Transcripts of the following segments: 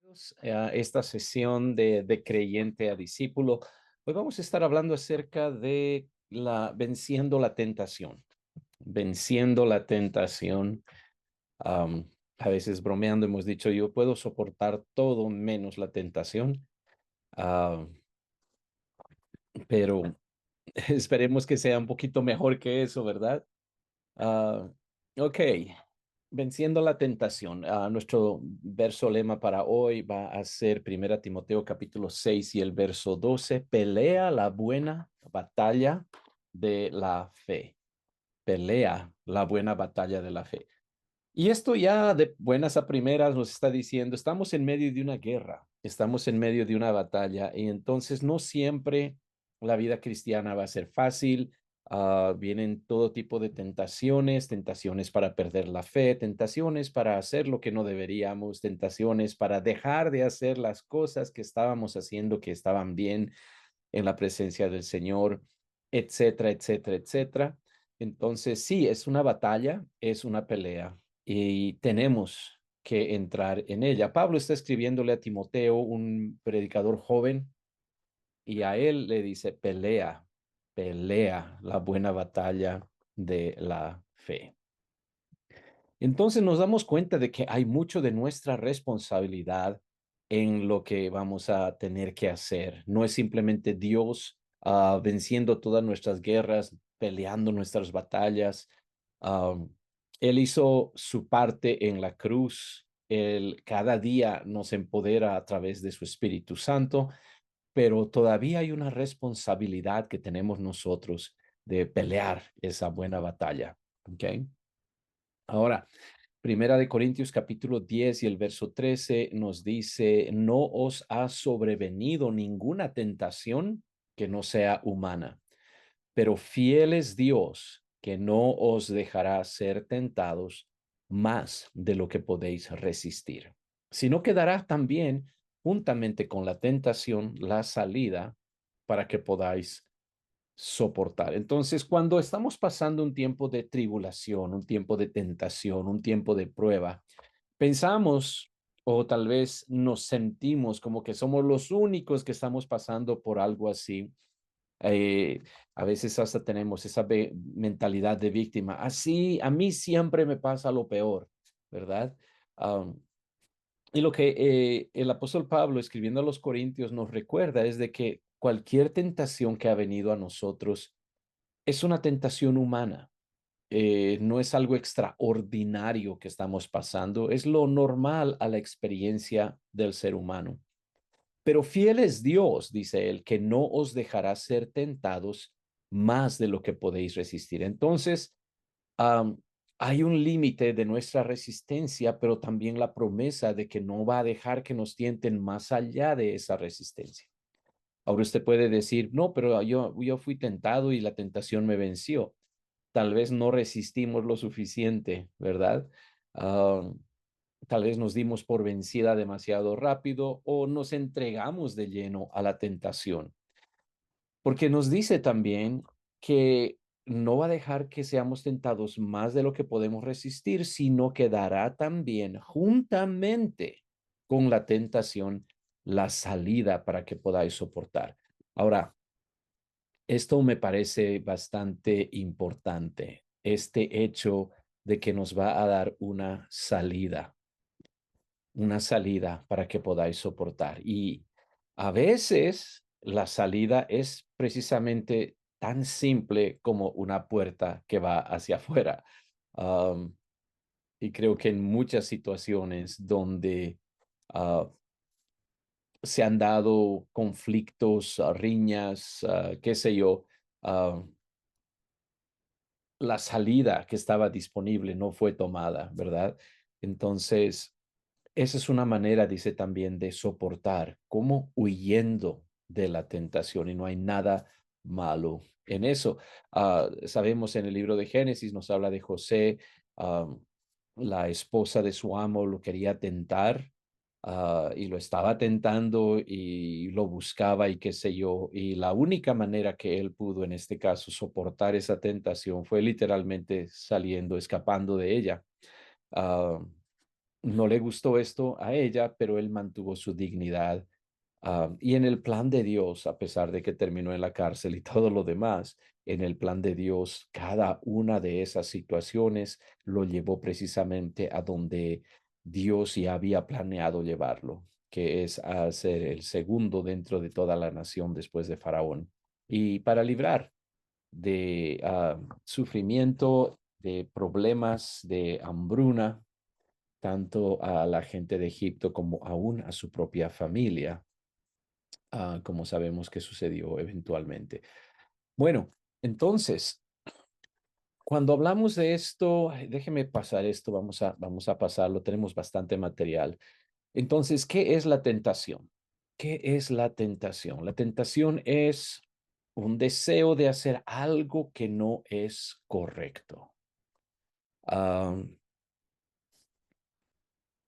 A esta sesión de creyente a discípulo. Hoy vamos a estar hablando acerca de la venciendo la tentación. Venciendo la tentación. Am, a veces bromeando hemos dicho, yo puedo soportar todo menos la tentación. Ah, pero esperemos que sea un poquito mejor que eso, ¿verdad? Ah, ok. Venciendo la tentación. Nuestro verso lema para hoy va a ser Primera Timoteo capítulo 6 y el verso 12. Pelea la buena batalla de la fe. Pelea la buena batalla de la fe. Y esto ya de buenas a primeras nos está diciendo, estamos en medio de una guerra, estamos en medio de una batalla y entonces no siempre la vida cristiana va a ser fácil. Vienen todo tipo de tentaciones, tentaciones para perder la fe, tentaciones para hacer lo que no deberíamos, tentaciones para dejar de hacer las cosas que estábamos haciendo que estaban bien en la presencia del Señor, etcétera, etcétera, etcétera. Entonces, sí, es una batalla, es una pelea y tenemos que entrar en ella. Pablo está escribiéndole a Timoteo, un predicador joven, y a él le dice, pelea, pelea la buena batalla de la fe. Entonces nos damos cuenta de que hay mucho de nuestra responsabilidad en lo que vamos a tener que hacer. No es simplemente Dios venciendo todas nuestras guerras, peleando nuestras batallas. Ah, Él hizo su parte en la cruz. Él cada día nos empodera a través de su Espíritu Santo, pero todavía hay una responsabilidad que tenemos nosotros de pelear esa buena batalla. ¿Ok? Ahora, Primera de Corintios capítulo 10 y el verso 13 nos dice, no os ha sobrevenido ninguna tentación que no sea humana, pero fiel es Dios que no os dejará ser tentados más de lo que podéis resistir, sino que dará también juntamente con la tentación la salida para que podáis soportar. Entonces, cuando estamos pasando un tiempo de tribulación, un tiempo de tentación, un tiempo de prueba, pensamos o tal vez nos sentimos como que somos los únicos que estamos pasando por algo así. Eh, a veces hasta tenemos esa mentalidad de víctima. Así, a mí siempre me pasa lo peor, ¿verdad? Um, y lo que el apóstol Pablo escribiendo a los Corintios nos recuerda es de que cualquier tentación que ha venido a nosotros es una tentación humana. No es algo extraordinario que estamos pasando, es lo normal a la experiencia del ser humano. Pero fiel es Dios, dice él, que no os dejará ser tentados más de lo que podéis resistir. Entonces, um, hay un límite de nuestra resistencia, pero también la promesa de que no va a dejar que nos tienten más allá de esa resistencia. Ahora usted puede decir, no, pero yo fui tentado y la tentación me venció. Tal vez no resistimos lo suficiente, ¿verdad? Ah, Tal vez nos dimos por vencida demasiado rápido o nos entregamos de lleno a la tentación, porque nos dice también que no va a dejar que seamos tentados más de lo que podemos resistir, sino que dará también juntamente con la tentación la salida para que podáis soportar. Ahora, esto me parece bastante importante, este hecho de que nos va a dar una salida para que podáis soportar. Y a veces la salida es precisamente tan simple como una puerta que va hacia afuera. Um, y creo que en muchas situaciones donde se han dado conflictos, riñas, qué sé yo, ah, la salida que estaba disponible no fue tomada, ¿verdad? Entonces, esa es una manera, dice también, de soportar, como huyendo de la tentación y no hay nada malo en eso. Sabemos en el libro de Génesis, nos habla de José, ah, la esposa de su amo lo quería tentar y lo estaba tentando y lo buscaba y qué sé yo. Y la única manera que él pudo en este caso soportar esa tentación fue literalmente saliendo, escapando de ella. Ah, No le gustó esto a ella, pero él mantuvo su dignidad. Y en el plan de Dios, a pesar de que terminó en la cárcel y todo lo demás, en el plan de Dios, cada una de esas situaciones lo llevó precisamente a donde Dios ya había planeado llevarlo, que es a ser el segundo dentro de toda la nación después de Faraón. Y para librar de sufrimiento, de problemas, de hambruna, tanto a la gente de Egipto como aún a su propia familia, como sabemos que sucedió eventualmente. Bueno, entonces, cuando hablamos de esto, déjeme pasar esto, vamos a pasarlo, tenemos bastante material. Entonces, ¿qué es la tentación? ¿Qué es la tentación? La tentación es un deseo de hacer algo que no es correcto. Ah,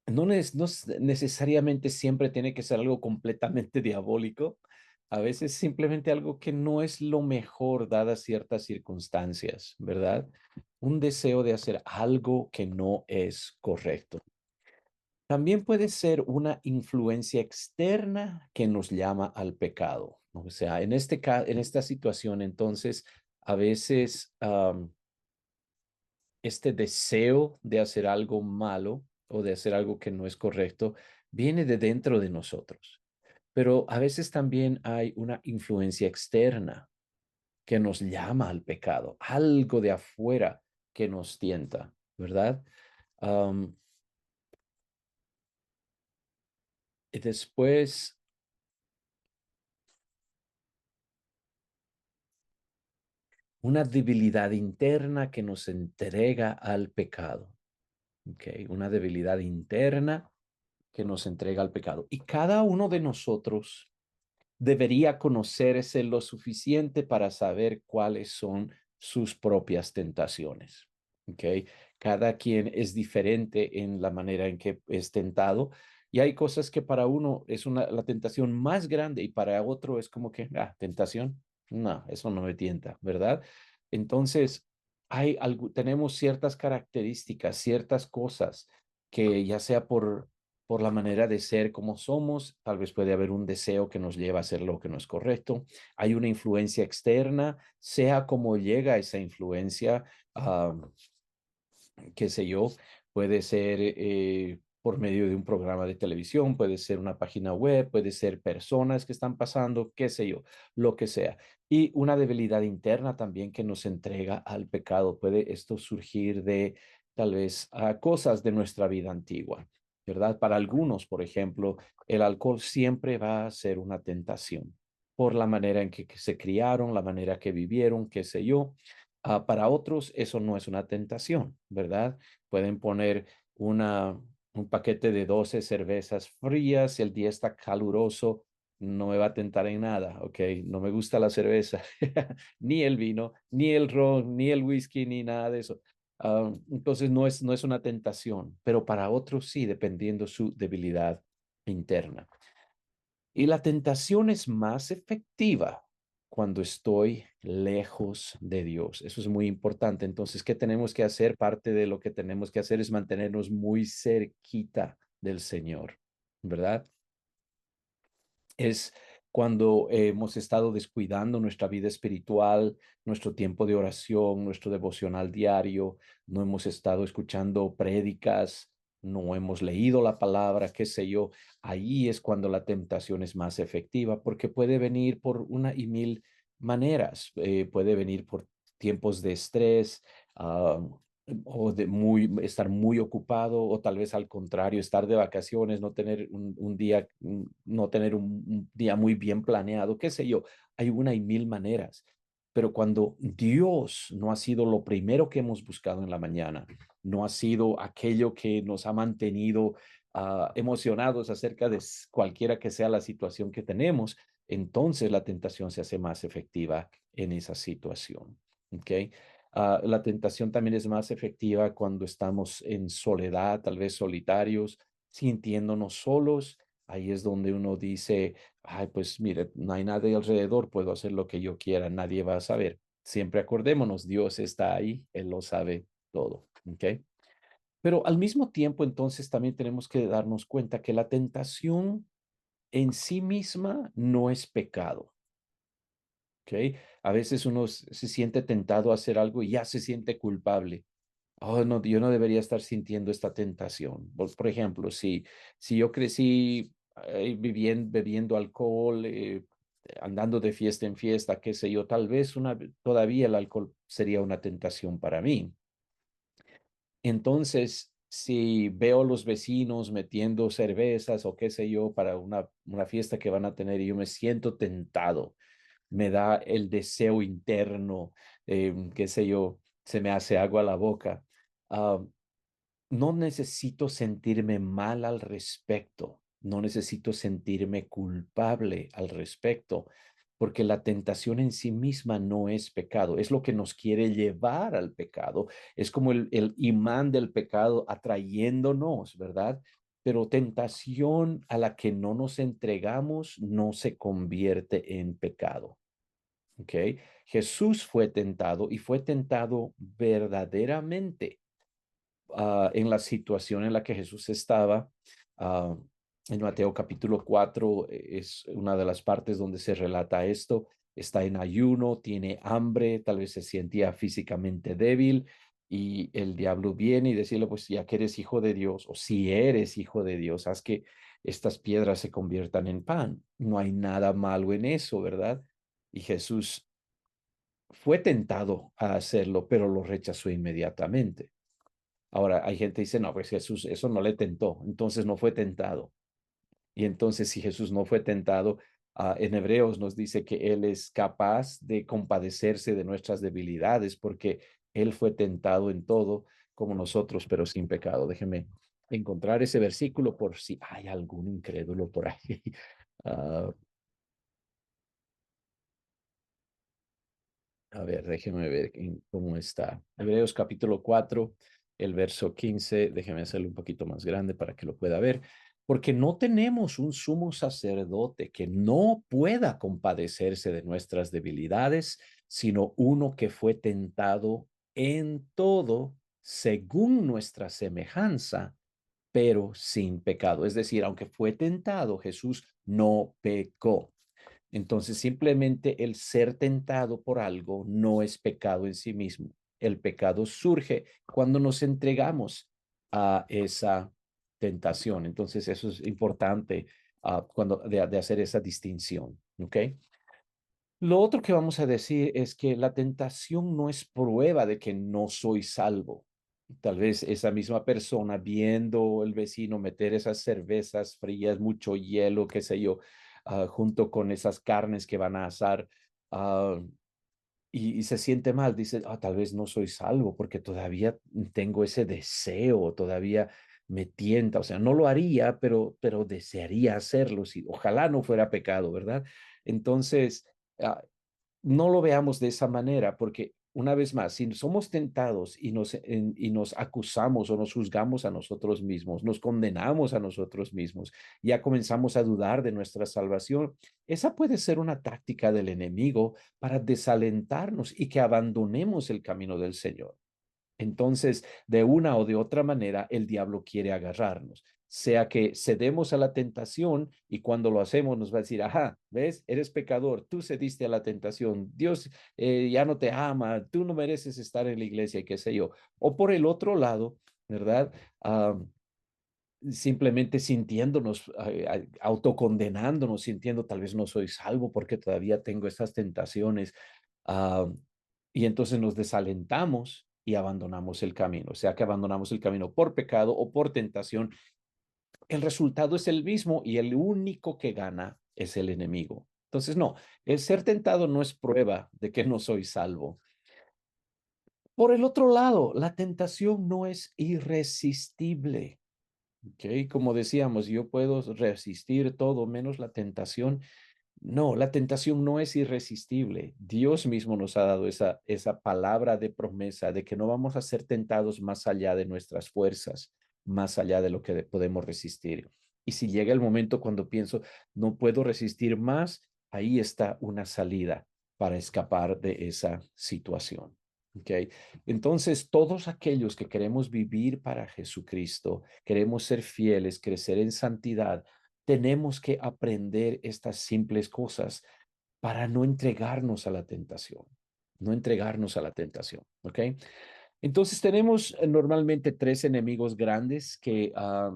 no necesariamente siempre tiene que ser algo completamente diabólico. A veces simplemente algo que no es lo mejor dadas ciertas circunstancias, ¿verdad? Un deseo de hacer algo que no es correcto. También puede ser una influencia externa que nos llama al pecado. O sea, en en esta situación, entonces, a veces este deseo de hacer algo malo o de hacer algo que no es correcto viene de dentro de nosotros. Pero a veces también hay una influencia externa que nos llama al pecado, algo de afuera que nos tienta, ¿verdad? Am, y después, una debilidad interna que nos entrega al pecado, ¿ok? Una debilidad interna que nos entrega al pecado. Y cada uno de nosotros debería conocerse lo suficiente para saber cuáles son sus propias tentaciones. ¿Ok? Cada quien es diferente en la manera en que es tentado y hay cosas que para uno es la tentación más grande y para otro es como que, tentación, no, eso no me tienta, ¿verdad? Entonces, tenemos ciertas características, ciertas cosas que ya sea por la manera de ser como somos, tal vez puede haber un deseo que nos lleva a hacer lo que no es correcto. Hay una influencia externa, sea como llega esa influencia, ah, qué sé yo, puede ser por medio de un programa de televisión, puede ser una página web, puede ser personas que están pasando, qué sé yo, lo que sea. Y una debilidad interna también que nos entrega al pecado. Puede esto surgir de tal vez cosas de nuestra vida antigua, ¿verdad? Para algunos, por ejemplo, el alcohol siempre va a ser una tentación por la manera en que se criaron, la manera que vivieron, qué sé yo. Para otros eso no es una tentación, ¿verdad? Pueden poner un paquete de 12 cervezas frías, el día está caluroso, no me va a tentar en nada, ¿ok? No me gusta la cerveza, ni el vino, ni el ron, ni el whisky, ni nada de eso. Entonces no es una tentación, pero para otros sí, dependiendo su debilidad interna. Y la tentación es más efectiva cuando estoy lejos de Dios. Eso es muy importante. Entonces, ¿qué tenemos que hacer? Parte de lo que tenemos que hacer es mantenernos muy cerquita del Señor, ¿verdad? Es cuando hemos estado descuidando nuestra vida espiritual, nuestro tiempo de oración, nuestro devocional diario, no hemos estado escuchando prédicas, no hemos leído la palabra, qué sé yo. Ahí es cuando la tentación es más efectiva porque puede venir por una y mil maneras. Puede venir por tiempos de estrés, ah, o de estar muy ocupado, o tal vez al contrario, estar de vacaciones, no tener un día, no tener un día muy bien planeado, qué sé yo, hay una y mil maneras. Pero cuando Dios no ha sido lo primero que hemos buscado en la mañana, no ha sido aquello que nos ha mantenido emocionados acerca de cualquiera que sea la situación que tenemos, entonces la tentación se hace más efectiva en esa situación. ¿Ok? La tentación también es más efectiva cuando estamos en soledad, tal vez solitarios, sintiéndonos solos. Ahí es donde uno dice, ay, pues mire, no hay nadie alrededor, puedo hacer lo que yo quiera, nadie va a saber. Siempre acordémonos, Dios está ahí, Él lo sabe todo. ¿Ok? Pero al mismo tiempo, entonces, también tenemos que darnos cuenta que la tentación en sí misma no es pecado. ¿Ok? A veces uno se siente tentado a hacer algo y ya se siente culpable. Oh, no, yo no debería estar sintiendo esta tentación. Por ejemplo, si yo crecí bebiendo alcohol, andando de fiesta en fiesta, qué sé yo, tal vez todavía el alcohol sería una tentación para mí. Entonces, si veo a los vecinos metiendo cervezas o qué sé yo para una fiesta que van a tener y yo me siento tentado, me da el deseo interno, qué sé yo, se me hace agua a la boca. ah, no necesito sentirme mal al respecto, no necesito sentirme culpable al respecto, porque la tentación en sí misma no es pecado, es lo que nos quiere llevar al pecado, es como el imán del pecado atrayéndonos, ¿verdad? Pero tentación a la que no nos entregamos no se convierte en pecado. ¿Ok? Jesús fue tentado y fue tentado verdaderamente en la situación en la que Jesús estaba. ah, en Mateo capítulo 4 es una de las partes donde se relata esto. Está en ayuno, tiene hambre, tal vez se sentía físicamente débil y el diablo viene y decirle, pues ya que eres hijo de Dios o si eres hijo de Dios, haz que estas piedras se conviertan en pan. No hay nada malo en eso, ¿verdad? Y Jesús fue tentado a hacerlo, pero lo rechazó inmediatamente. Ahora, hay gente que dice, no, pues Jesús, eso no le tentó, entonces no fue tentado. Y entonces, si Jesús no fue tentado, en Hebreos nos dice que Él es capaz de compadecerse de nuestras debilidades, porque Él fue tentado en todo como nosotros, pero sin pecado. Déjeme encontrar ese versículo por si hay algún incrédulo por ahí. Ah, A ver, déjeme ver cómo está. Hebreos capítulo 4, el verso 15. Déjeme hacerlo un poquito más grande para que lo pueda ver. Porque no tenemos un sumo sacerdote que no pueda compadecerse de nuestras debilidades, sino uno que fue tentado en todo según nuestra semejanza, pero sin pecado. Es decir, aunque fue tentado, Jesús no pecó. Entonces, simplemente el ser tentado por algo no es pecado en sí mismo. El pecado surge cuando nos entregamos a esa tentación. Entonces, eso es importante de hacer esa distinción. ¿Ok? Lo otro que vamos a decir es que la tentación no es prueba de que no soy salvo. Tal vez esa misma persona viendo el vecino meter esas cervezas frías, mucho hielo, qué sé yo, junto con esas carnes que van a asar, ah, y se siente mal, dice, tal vez no soy salvo porque todavía tengo ese deseo, todavía me tienta, o sea, no lo haría, pero desearía hacerlo, si, ojalá no fuera pecado, ¿verdad? Entonces, ah, no lo veamos de esa manera, porque una vez más, si somos tentados y nos acusamos o nos juzgamos a nosotros mismos, nos condenamos a nosotros mismos, ya comenzamos a dudar de nuestra salvación, esa puede ser una táctica del enemigo para desalentarnos y que abandonemos el camino del Señor. Entonces, de una o de otra manera, el diablo quiere agarrarnos, sea que cedemos a la tentación y cuando lo hacemos nos va a decir, ajá, ¿ves? Eres pecador, tú cediste a la tentación, Dios ya no te ama, tú no mereces estar en la iglesia y qué sé yo. O por el otro lado, ¿verdad? Simplemente sintiéndonos, autocondenándonos, sintiendo tal vez no soy salvo porque todavía tengo esas tentaciones. ah, y entonces nos desalentamos y abandonamos el camino, o sea que abandonamos el camino por pecado o por tentación. El resultado es el mismo y el único que gana es el enemigo. Entonces, no, el ser tentado no es prueba de que no soy salvo. Por el otro lado, la tentación no es irresistible. ¿Ok? Como decíamos, yo puedo resistir todo menos la tentación. No, la tentación no es irresistible. Dios mismo nos ha dado esa palabra de promesa de que no vamos a ser tentados más allá de nuestras fuerzas, más allá de lo que podemos resistir. Y si llega el momento cuando pienso, no puedo resistir más, ahí está una salida para escapar de esa situación. ¿Ok? Entonces, todos aquellos que queremos vivir para Jesucristo, queremos ser fieles, crecer en santidad, tenemos que aprender estas simples cosas para no entregarnos a la tentación, no entregarnos a la tentación, ¿ok? Entonces tenemos normalmente tres enemigos grandes que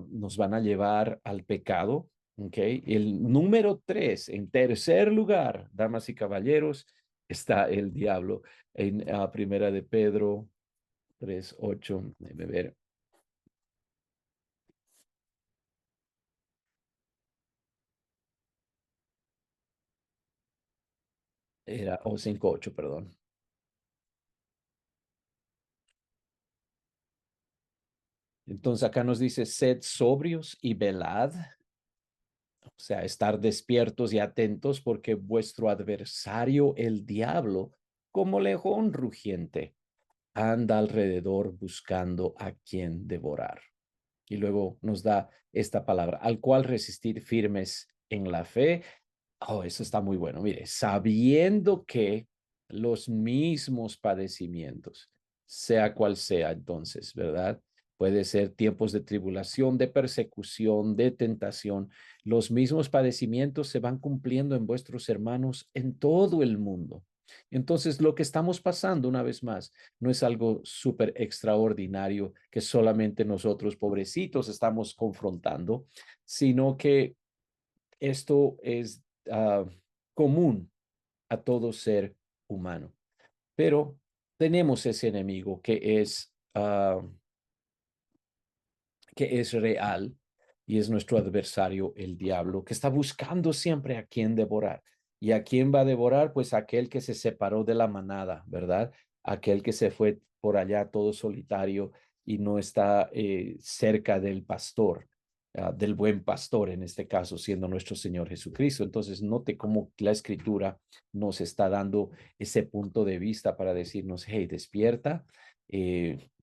nos van a llevar al pecado, ¿ok? El número tres, en tercer lugar, damas y caballeros, está el diablo. En Primera de Pedro 3:8, déjeme ver, era, o 5:8, perdón. Entonces acá nos dice, sed sobrios y velad, o sea, estar despiertos y atentos porque vuestro adversario, el diablo, como león rugiente, anda alrededor buscando a quien devorar. Y luego nos da esta palabra, al cual resistir firmes en la fe. Oh, eso está muy bueno. Mire, sabiendo que los mismos padecimientos, sea cual sea entonces, ¿verdad? Puede ser tiempos de tribulación, de persecución, de tentación. Los mismos padecimientos se van cumpliendo en vuestros hermanos en todo el mundo. Entonces, lo que estamos pasando, una vez más, no es algo súper extraordinario que solamente nosotros, pobrecitos, estamos confrontando, sino que esto es común a todo ser humano. Pero tenemos ese enemigo que es real y es nuestro adversario, el diablo, que está buscando siempre a quién devorar. ¿Y a quién va a devorar? Pues aquel que se separó de la manada, ¿verdad? Aquel que se fue por allá todo solitario y no está cerca del pastor, del buen pastor, en este caso, siendo nuestro Señor Jesucristo. Entonces, note cómo la escritura nos está dando ese punto de vista para decirnos, hey, despierta,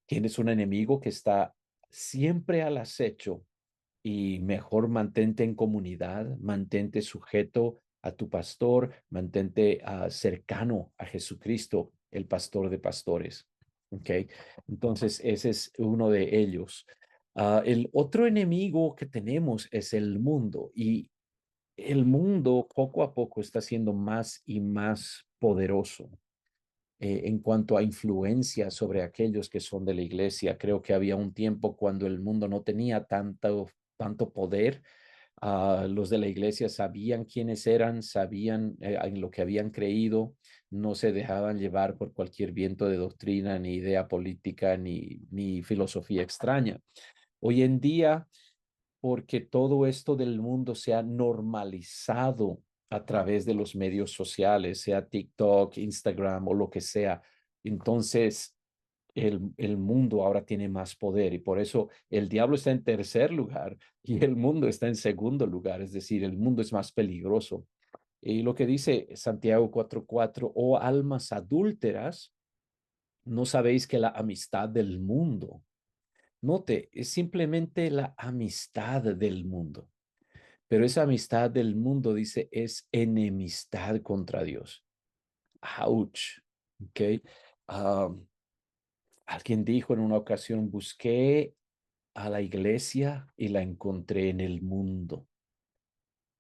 tienes un enemigo que está siempre al acecho y mejor mantente en comunidad, mantente sujeto a tu pastor, mantente cercano a Jesucristo, el pastor de pastores. ¿Ok? Entonces, ese es uno de ellos. El otro enemigo que tenemos es el mundo y el mundo poco a poco está siendo más y más poderoso en cuanto a influencia sobre aquellos que son de la iglesia. Creo que había un tiempo cuando el mundo no tenía tanto poder. Los de la iglesia sabían quiénes eran, sabían en lo que habían creído, no se dejaban llevar por cualquier viento de doctrina, ni idea política, ni filosofía extraña. Hoy en día, porque todo esto del mundo se ha normalizado a través de los medios sociales, sea TikTok, Instagram o lo que sea. Entonces, el mundo ahora tiene más poder y por eso el diablo está en tercer lugar y el mundo está en segundo lugar, es decir, el mundo es más peligroso. Y lo que dice Santiago 4:4, oh almas adúlteras, no sabéis que la amistad del mundo, note, es simplemente la amistad del mundo. Pero esa amistad del mundo, dice, es enemistad contra Dios. Ouch. ¿Ok? Ah, alguien dijo en una ocasión, busqué a la iglesia y la encontré en el mundo.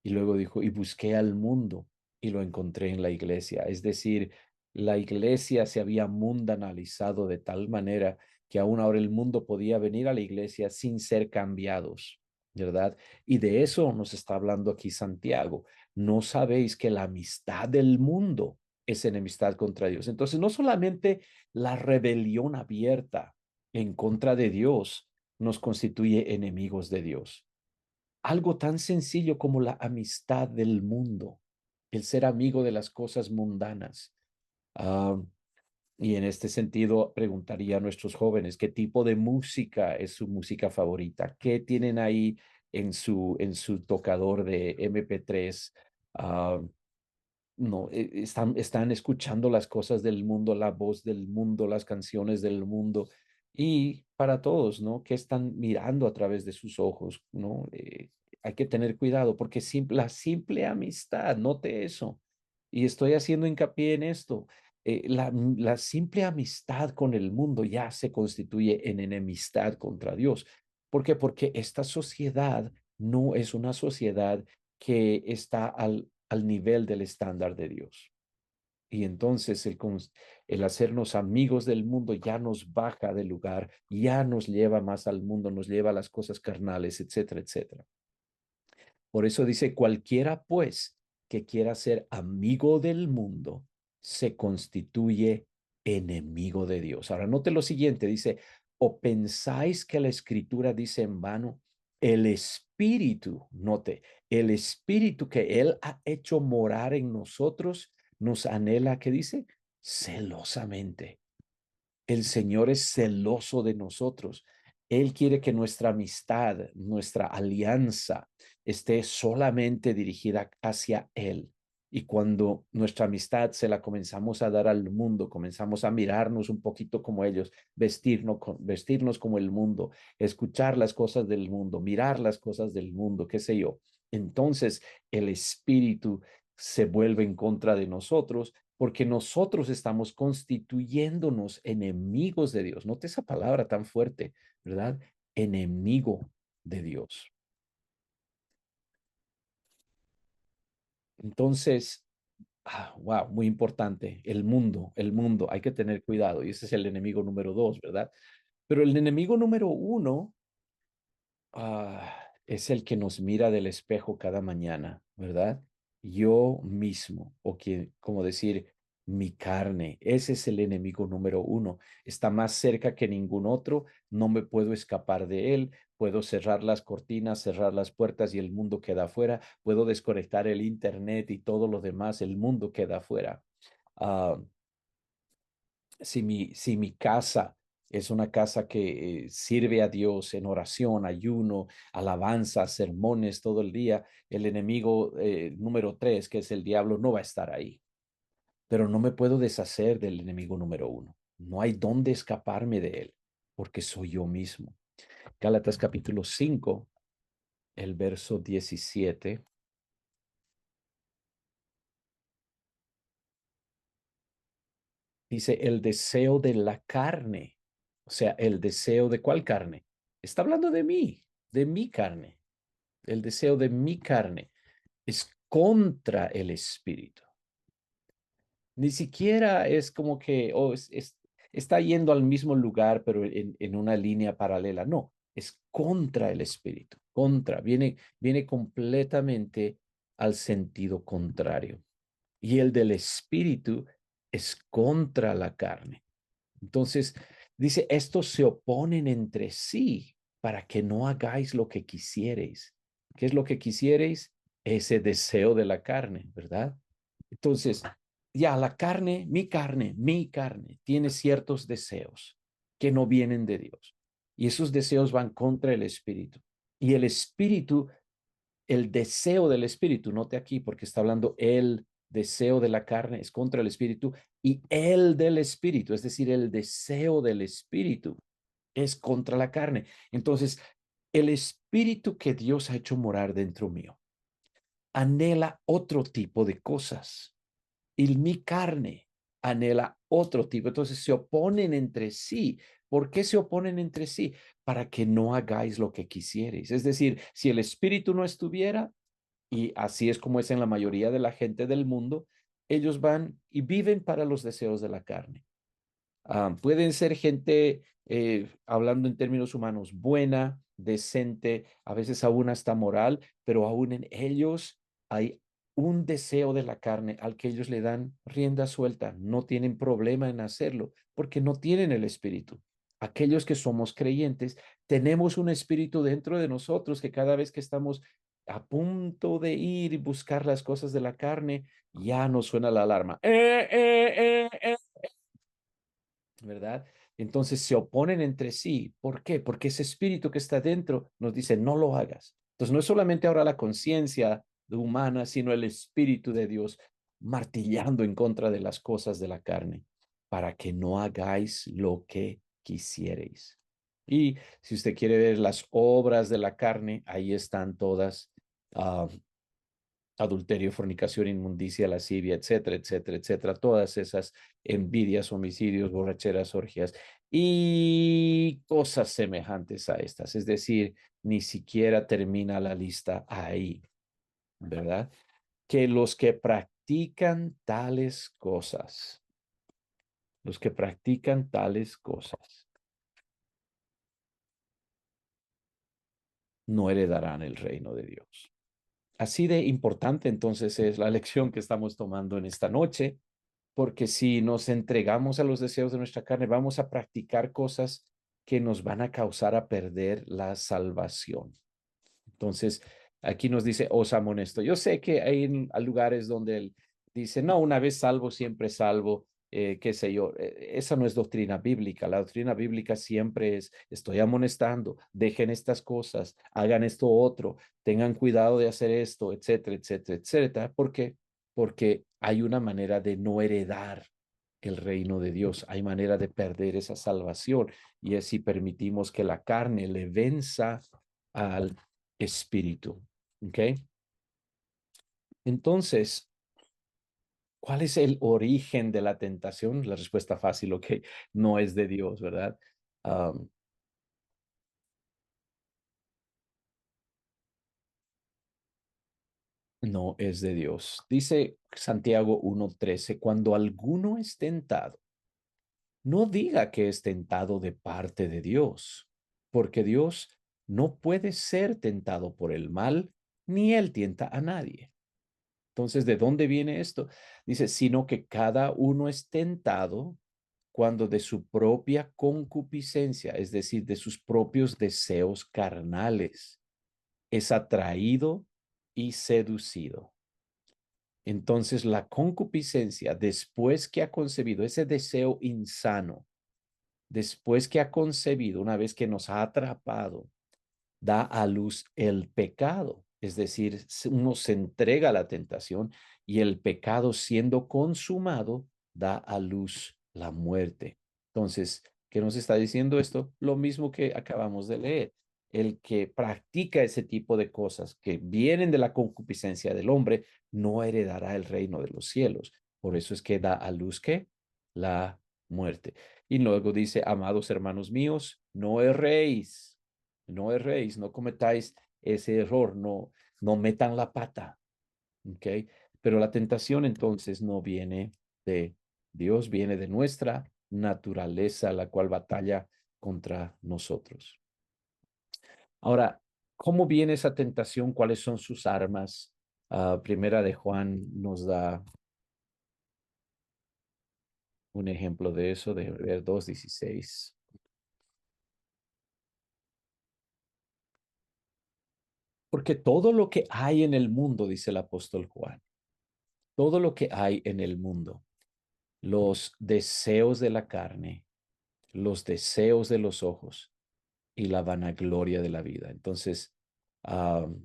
Y luego dijo, y busqué al mundo y lo encontré en la iglesia. Es decir, la iglesia se había mundanalizado de tal manera que aún ahora el mundo podía venir a la iglesia sin ser cambiados, ¿verdad? Y de eso nos está hablando aquí Santiago. No sabéis que la amistad del mundo es enemistad contra Dios. Entonces, no solamente la rebelión abierta en contra de Dios nos constituye enemigos de Dios, algo tan sencillo como la amistad del mundo, el ser amigo de las cosas mundanas. Ah, y en este sentido, preguntaría a nuestros jóvenes, ¿qué tipo de música es su música favorita? ¿Qué tienen ahí en su tocador de MP3? Ah, no, están escuchando las cosas del mundo, la voz del mundo, las canciones del mundo. Y para todos, ¿no? ¿Qué están mirando a través de sus ojos, ¿no? Hay que tener cuidado porque la simple amistad, note eso. Y estoy haciendo hincapié en esto. La simple amistad con el mundo ya se constituye en enemistad contra Dios. ¿Por qué? Porque esta sociedad no es una sociedad que está al nivel del estándar de Dios. Y entonces el hacernos amigos del mundo ya nos baja del lugar, ya nos lleva más al mundo, nos lleva a las cosas carnales, etcétera, etcétera. Por eso dice, cualquiera pues que quiera ser amigo del mundo, se constituye enemigo de Dios. Ahora, note lo siguiente, dice, ¿o pensáis que la escritura dice en vano? El espíritu, note, el espíritu que Él ha hecho morar en nosotros, nos anhela, ¿qué dice? Celosamente. El Señor es celoso de nosotros. Él quiere que nuestra amistad, nuestra alianza esté solamente dirigida hacia Él. Y cuando nuestra amistad se la comenzamos a dar al mundo, comenzamos a mirarnos un poquito como ellos, vestirnos como el mundo, escuchar las cosas del mundo, mirar las cosas del mundo, qué sé yo. Entonces el espíritu se vuelve en contra de nosotros porque nosotros estamos constituyéndonos enemigos de Dios. Note esa palabra tan fuerte, ¿verdad? Enemigo de Dios. Entonces, wow, muy importante, el mundo, hay que tener cuidado y ese es el enemigo número dos, ¿verdad? Pero el enemigo número uno es el que nos mira del espejo cada mañana, ¿verdad? Yo mismo, o que, como decir, mi carne, ese es el enemigo número uno. Está más cerca que ningún otro, no me puedo escapar de él, puedo cerrar las cortinas, cerrar las puertas y el mundo queda afuera, puedo desconectar el internet y todo lo demás, el mundo queda afuera. Ah, si mi casa es una casa que sirve a Dios en oración, ayuno, alabanza, sermones todo el día, el enemigo número tres, que es el diablo, no va a estar ahí. Pero no me puedo deshacer del enemigo número uno. No hay dónde escaparme de él, porque soy yo mismo. Gálatas capítulo 5, el verso 17. Dice, el deseo de la carne. O sea, el deseo de cuál carne. Está hablando de mi carne. El deseo de mi carne es contra el espíritu. Ni siquiera es como que está yendo al mismo lugar, pero en una línea paralela. No, es contra el espíritu. Contra. Viene completamente al sentido contrario. Y el del espíritu es contra la carne. Entonces, dice, estos se oponen entre sí para que no hagáis lo que quisierais. ¿Qué es lo que quisierais? Ese deseo de la carne, ¿verdad? Entonces, ya la mi carne, tiene ciertos deseos que no vienen de Dios. Y esos deseos van contra el espíritu. Y el espíritu, el deseo del espíritu, note aquí porque está hablando el deseo de la carne es contra el espíritu y el del espíritu, es decir, el deseo del espíritu es contra la carne. Entonces, el espíritu que Dios ha hecho morar dentro mío anhela otro tipo de cosas y mi carne anhela otro tipo. Entonces se oponen entre sí. ¿Por qué se oponen entre sí? Para que no hagáis lo que quisierais. Es decir, si el espíritu no estuviera, y así es como es en la mayoría de la gente del mundo, ellos van y viven para los deseos de la carne. Pueden ser gente, hablando en términos humanos, buena, decente, a veces aún hasta moral, pero aún en ellos hay un deseo de la carne al que ellos le dan rienda suelta. No tienen problema en hacerlo porque no tienen el espíritu. Aquellos que somos creyentes, tenemos un espíritu dentro de nosotros que cada vez que estamos a punto de ir y buscar las cosas de la carne, ya nos suena la alarma. ¿Verdad? Entonces se oponen entre sí. ¿Por qué? Porque ese espíritu que está dentro nos dice, no lo hagas. Entonces no es solamente ahora la conciencia humana, sino el espíritu de Dios martillando en contra de las cosas de la carne, para que no hagáis lo que quisierais. Y si usted quiere ver las obras de la carne, ahí están todas. adulterio, fornicación, inmundicia, lascivia, etcétera, etcétera, etcétera. Todas esas envidias, homicidios, borracheras, orgías y cosas semejantes a estas. Es decir, ni siquiera termina la lista ahí, ¿verdad? Que los que practican tales cosas, los que practican tales cosas, no heredarán el reino de Dios. Así de importante entonces es la lección que estamos tomando en esta noche, porque si nos entregamos a los deseos de nuestra carne, vamos a practicar cosas que nos van a causar a perder la salvación. Entonces, aquí nos dice, os amonesto. Yo sé que hay lugares donde él dice, no, una vez salvo, siempre salvo, qué sé yo. Esa no es doctrina bíblica. La doctrina bíblica siempre es, estoy amonestando, dejen estas cosas, hagan esto otro, tengan cuidado de hacer esto, etcétera, etcétera, etcétera. ¿Por qué? Porque hay una manera de no heredar el reino de Dios. Hay manera de perder esa salvación y es si permitimos que la carne le venza al espíritu. ¿Ok? Entonces, ¿cuál es el origen de la tentación? La respuesta fácil, ok, no es de Dios, ¿verdad? Um, no es de Dios. Dice Santiago 1:13, cuando alguno es tentado, no diga que es tentado de parte de Dios, porque Dios no puede ser tentado por el mal, ni él tienta a nadie. Entonces, ¿de dónde viene esto? Dice, sino que cada uno es tentado cuando de su propia concupiscencia, es decir, de sus propios deseos carnales, es atraído y seducido. Entonces, la concupiscencia, después que ha concebido ese deseo insano, después que ha concebido, una vez que nos ha atrapado, da a luz el pecado. Es decir, uno se entrega a la tentación y el pecado siendo consumado da a luz la muerte. Entonces, ¿qué nos está diciendo esto? Lo mismo que acabamos de leer. El que practica ese tipo de cosas que vienen de la concupiscencia del hombre no heredará el reino de los cielos. Por eso es que da a luz que la muerte. Y luego dice, amados hermanos míos, no erréis, no erréis, no cometáis ese error, no, no metan la pata, ¿ok? Pero la tentación entonces no viene de Dios, viene de nuestra naturaleza, la cual batalla contra nosotros. Ahora, ¿cómo viene esa tentación? ¿Cuáles son sus armas? Primera de Juan nos da un ejemplo de eso, de ver 2:16. Porque todo lo que hay en el mundo, dice el apóstol Juan, todo lo que hay en el mundo, los deseos de la carne, los deseos de los ojos y la vanagloria de la vida. Entonces, tal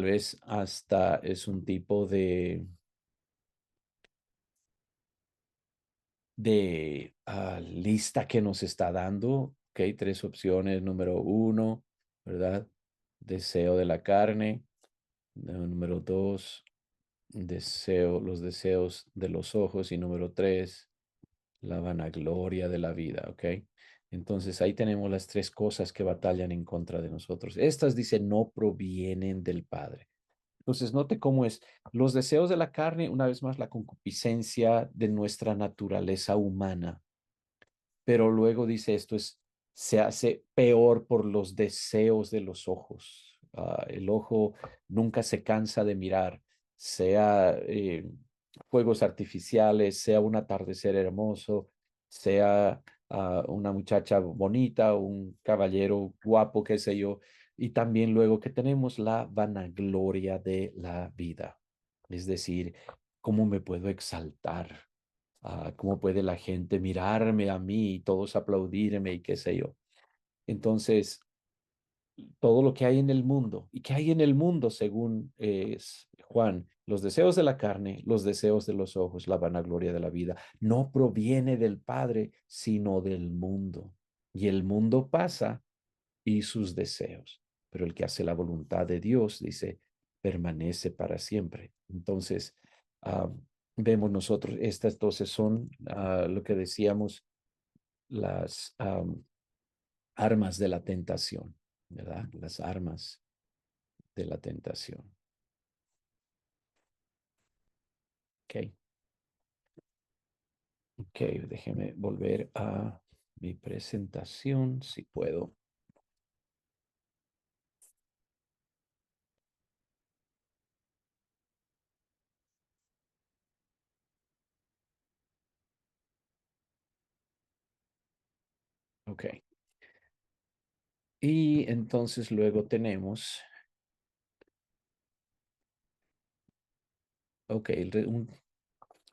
vez hasta es un tipo de lista que nos está dando. Ok, tres opciones. Número uno, ¿verdad? Deseo de la carne. Número dos, los deseos de los ojos. Y número tres, la vanagloria de la vida, ¿ok? Entonces ahí tenemos las tres cosas que batallan en contra de nosotros. Estas, dice, no provienen del Padre. Entonces, note cómo es los deseos de la carne, una vez más, la concupiscencia de nuestra naturaleza humana, pero luego dice esto es, se hace peor por los deseos de los ojos. El ojo nunca se cansa de mirar, sea fuegos artificiales, sea un atardecer hermoso, sea una muchacha bonita, un caballero guapo, qué sé yo. Y también luego que tenemos la vanagloria de la vida, es decir, cómo me puedo exaltar, cómo puede la gente mirarme a mí y todos aplaudirme y qué sé yo. Entonces, todo lo que hay en el mundo y que hay en el mundo, según es Juan, los deseos de la carne, los deseos de los ojos, la vanagloria de la vida, no proviene del Padre, sino del mundo. Y el mundo pasa y sus deseos. Pero el que hace la voluntad de Dios, dice, permanece para siempre. Entonces, ah, vemos nosotros, estas entonces son lo que decíamos, las armas de la tentación, ¿verdad? Las armas de la tentación. Ok, ok, déjeme volver a mi presentación, si puedo. Ok. Y entonces luego tenemos, ok,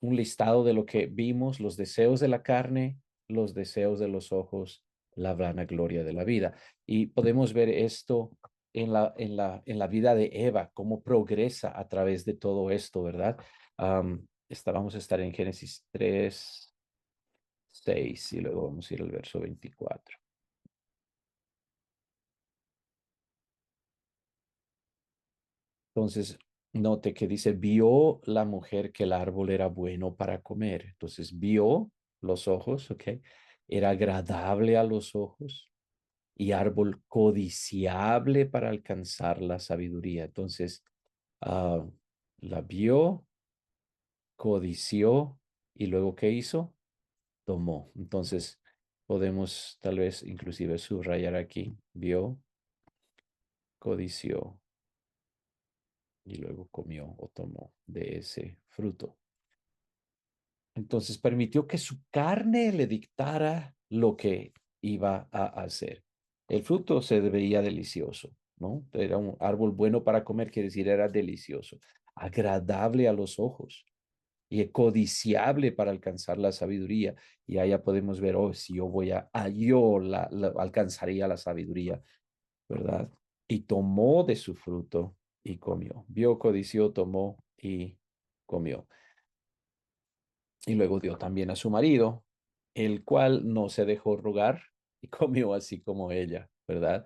un listado de lo que vimos, los deseos de la carne, los deseos de los ojos, la vanagloria de la vida. Y podemos ver esto en la vida de Eva, cómo progresa a través de todo esto, ¿verdad? Vamos a estar en Génesis 3, 6 y luego vamos a ir al verso 24. Entonces, note que dice, vio la mujer que el árbol era bueno para comer. Entonces, vio los ojos, ¿ok? Era agradable a los ojos y árbol codiciable para alcanzar la sabiduría. Entonces, ah, la vio, codició y luego, ¿qué hizo? Tomó. Entonces, podemos tal vez inclusive subrayar aquí, vio, codició y luego comió o tomó de ese fruto. Entonces permitió que su carne le dictara lo que iba a hacer. El fruto se veía delicioso, ¿no? Era un árbol bueno para comer, quiere decir, era delicioso, agradable a los ojos y codiciable para alcanzar la sabiduría. Y allá podemos ver, oh, si yo voy yo alcanzaría la sabiduría, ¿verdad? Y tomó de su fruto y comió. Vio, codició, tomó y comió. Y luego dio también a su marido, el cual no se dejó rogar y comió así como ella, ¿verdad?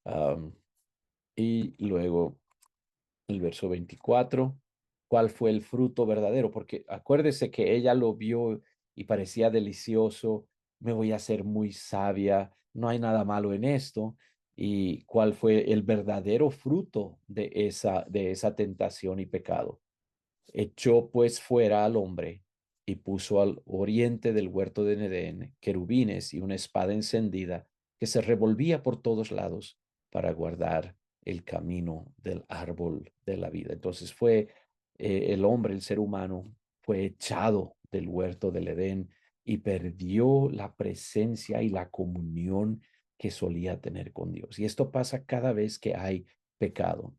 Am, y luego el verso 24, ¿cuál fue el fruto verdadero? Porque acuérdese que ella lo vio y parecía delicioso, me voy a hacer muy sabia, no hay nada malo en esto. ¿Y cuál fue el verdadero fruto de esa tentación y pecado? Echó pues fuera al hombre y puso al oriente del huerto de Edén querubines y una espada encendida que se revolvía por todos lados para guardar el camino del árbol de la vida. Entonces fue el hombre, el ser humano, fue echado del huerto del Edén y perdió la presencia y la comunión que solía tener con Dios. Y esto pasa cada vez que hay pecado.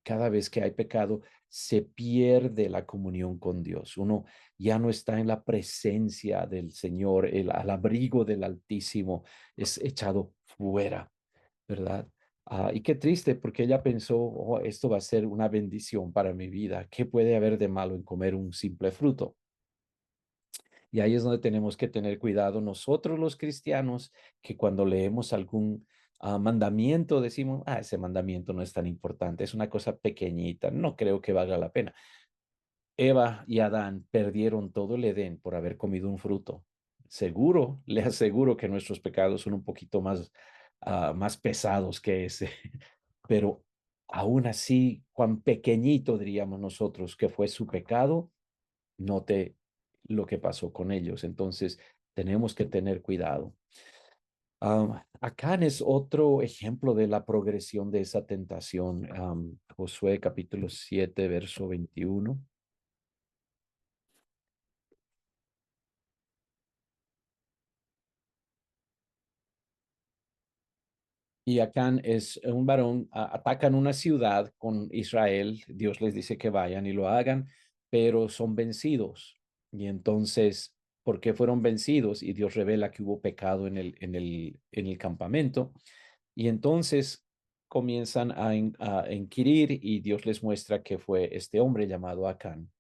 Cada vez que hay pecado, se pierde la comunión con Dios. Uno ya no está en la presencia del Señor, al abrigo del Altísimo, es echado fuera, ¿verdad? Y qué triste, porque ella pensó, oh, esto va a ser una bendición para mi vida. ¿Qué puede haber de malo en comer un simple fruto? Y ahí es donde tenemos que tener cuidado nosotros los cristianos, que cuando leemos algún mandamiento decimos, ese mandamiento no es tan importante, es una cosa pequeñita, no creo que valga la pena. Eva y Adán perdieron todo el Edén por haber comido un fruto. Seguro, le aseguro que nuestros pecados son un poquito más pesados que ese, pero aún así, cuán pequeñito diríamos nosotros que fue su pecado, note lo que pasó con ellos. Entonces, tenemos que tener cuidado. Acán es otro ejemplo de la progresión de esa tentación. Josué capítulo 7, verso 21. Y Acán es un varón, atacan una ciudad con Israel, Dios les dice que vayan y lo hagan, pero son vencidos. Y entonces, ¿por qué fueron vencidos? Y Dios revela que hubo pecado en el campamento. Y entonces comienzan a inquirir y Dios les muestra que fue este hombre llamado Acán.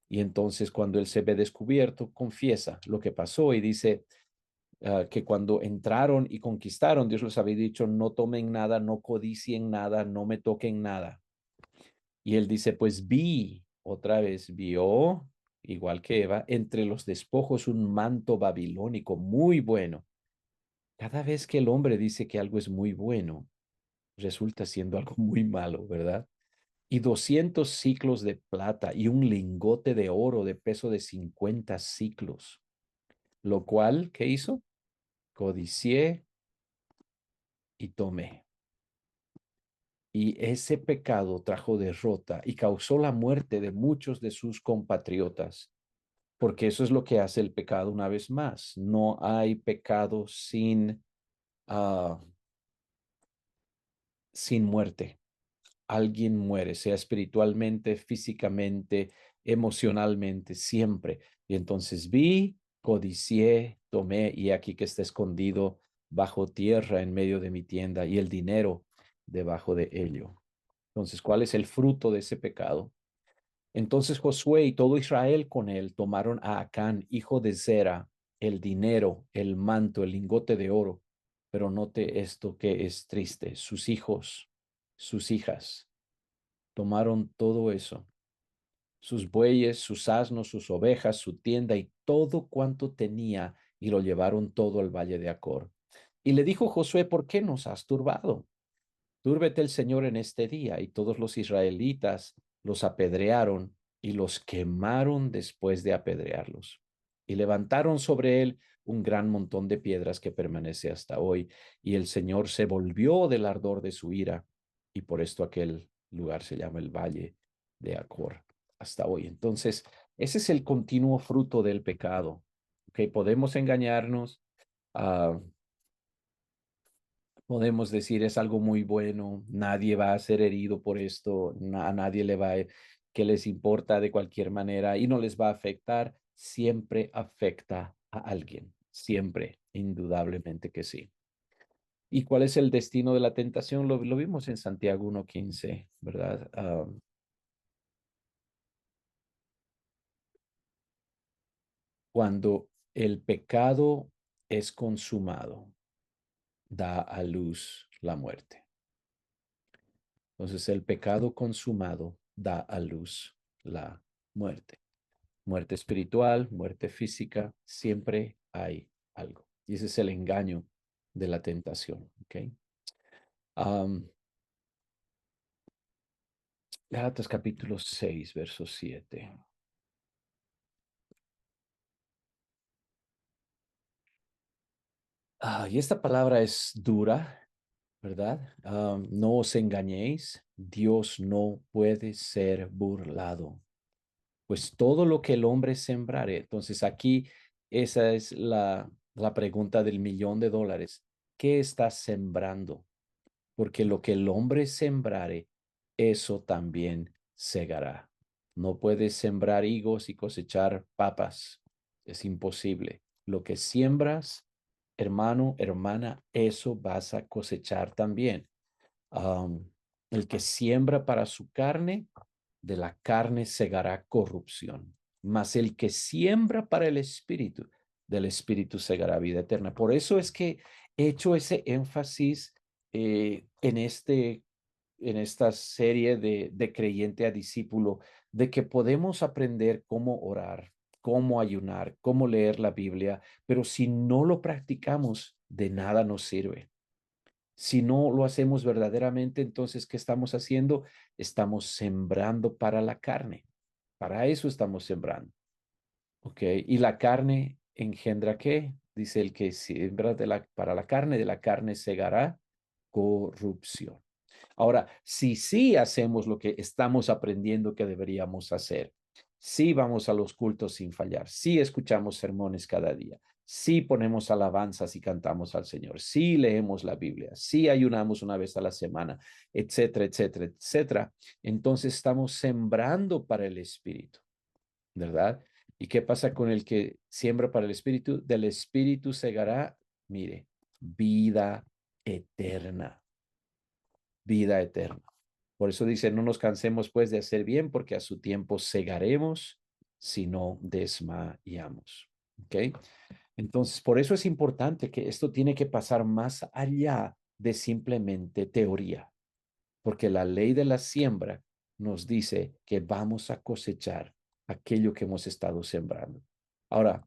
Y entonces cuando él se ve descubierto, confiesa lo que pasó y dice, que cuando entraron y conquistaron, Dios les había dicho, no tomen nada, no codicien nada, no me toquen nada. Y él dice, pues vi, otra vez vio, igual que Eva, entre los despojos un manto babilónico muy bueno. Cada vez que el hombre dice que algo es muy bueno, resulta siendo algo muy malo, ¿verdad? Y 200 ciclos de plata y un lingote de oro de peso de 50 ciclos, lo cual, ¿qué hizo? Codicié y tomé. Y ese pecado trajo derrota y causó la muerte de muchos de sus compatriotas, porque eso es lo que hace el pecado una vez más. No hay pecado ah, sin muerte. Alguien muere, sea espiritualmente, físicamente, emocionalmente, siempre. Y entonces vi, codicié, tomé, y aquí que está escondido bajo tierra en medio de mi tienda, y el dinero debajo de ello. Entonces, ¿cuál es el fruto de ese pecado? Entonces Josué y todo Israel con él tomaron a Acán, hijo de Zera, el dinero, el manto, el lingote de oro. Pero note esto que es triste. Sus hijos, sus hijas, tomaron todo eso, sus bueyes, sus asnos, sus ovejas, su tienda y todo cuanto tenía, y lo llevaron todo al valle de Acor. Y le dijo Josué, ¿por qué nos has turbado? Túrbete el Señor en este día. Y todos los israelitas los apedrearon y los quemaron después de apedrearlos. Y levantaron sobre él un gran montón de piedras que permanece hasta hoy. Y el Señor se volvió del ardor de su ira. Y por esto aquel lugar se llama el Valle de Acor hasta hoy. Entonces, ese es el continuo fruto del pecado. ¿Ok? Podemos engañarnos. Uh, Podemos decir es algo muy bueno, nadie va a ser herido por esto, a nadie le va a, que les importa de cualquier manera y no les va a afectar, siempre afecta a alguien, siempre, indudablemente que sí. ¿Y cuál es el destino de la tentación? Lo vimos en Santiago 1:15, ¿verdad? Cuando el pecado es consumado, da a luz la muerte. Entonces el pecado consumado da a luz la muerte. Muerte espiritual, muerte física, siempre hay algo. Y ese es el engaño de la tentación. ¿Ok? Um, Gálatas capítulo 6, verso 7. Y esta palabra es dura, ¿verdad? No os engañéis, Dios no puede ser burlado. Pues todo lo que el hombre sembrare. Entonces aquí esa es la pregunta del $1.000.000. ¿Qué estás sembrando? Porque lo que el hombre sembrare, eso también segará. No puedes sembrar higos y cosechar papas. Es imposible. Lo que siembras, hermano, hermana, eso vas a cosechar también. Am, el que siembra para su carne, de la carne segará corrupción, mas el que siembra para el espíritu, del espíritu segará vida eterna. Por eso es que he hecho ese énfasis en esta serie de creyente a discípulo, de que podemos aprender cómo orar, cómo ayunar, cómo leer la Biblia, pero si no lo practicamos, de nada nos sirve. Si no lo hacemos verdaderamente, entonces, ¿qué estamos haciendo? Estamos sembrando para la carne. Para eso estamos sembrando. ¿Ok? Y la carne engendra ¿qué? Dice el que siembra para la carne, de la carne segará corrupción. Ahora, si sí hacemos lo que estamos aprendiendo que deberíamos hacer, si vamos a los cultos sin fallar, si escuchamos sermones cada día, si ponemos alabanzas y cantamos al Señor, si leemos la Biblia, si ayunamos una vez a la semana, etcétera, etcétera, etcétera, entonces estamos sembrando para el Espíritu, ¿verdad? ¿Y qué pasa con el que siembra para el Espíritu? Del Espíritu segará, mire, vida eterna, vida eterna. Por eso dice, no nos cansemos pues de hacer bien, porque a su tiempo segaremos si no desmayamos. ¿Ok? Entonces, por eso es importante que esto tiene que pasar más allá de simplemente teoría, porque la ley de la siembra nos dice que vamos a cosechar aquello que hemos estado sembrando. Ahora,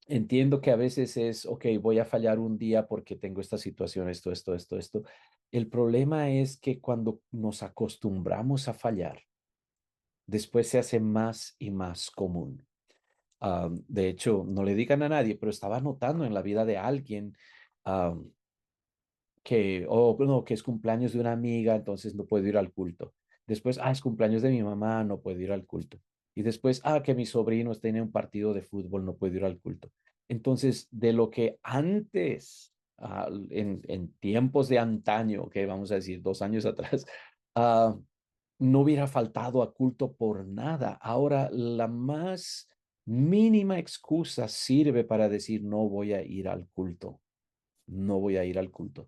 entiendo que a veces es, ok, voy a fallar un día porque tengo esta situación, esto. El problema es que cuando nos acostumbramos a fallar, después se hace más y más común. De hecho, no le digan a nadie, pero estaba notando en la vida de alguien um, que, oh, no, que es cumpleaños de una amiga, entonces no puedo ir al culto. Después, es cumpleaños de mi mamá, no puedo ir al culto. Y después, que mis sobrinos tienen un partido de fútbol, no puedo ir al culto. Entonces, de lo que antes, en tiempos de antaño, que vamos a decir 2 años atrás, ah, no hubiera faltado a culto por nada. Ahora, la más mínima excusa sirve para decir no voy a ir al culto, no voy a ir al culto.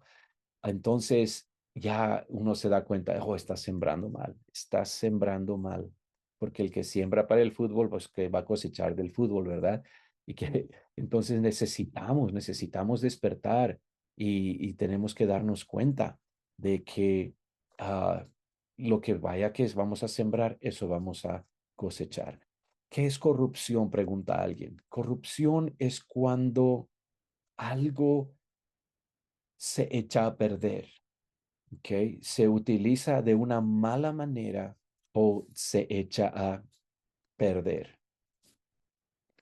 Entonces ya uno se da cuenta, oh, estás sembrando mal, porque el que siembra para el fútbol, pues que va a cosechar del fútbol, ¿verdad? Y que entonces necesitamos despertar y tenemos que darnos cuenta de que ah, lo que vaya que vamos a sembrar, eso vamos a cosechar. ¿Qué es corrupción? Pregunta alguien. Corrupción es cuando algo se echa a perder. ¿Ok? Se utiliza de una mala manera o se echa a perder.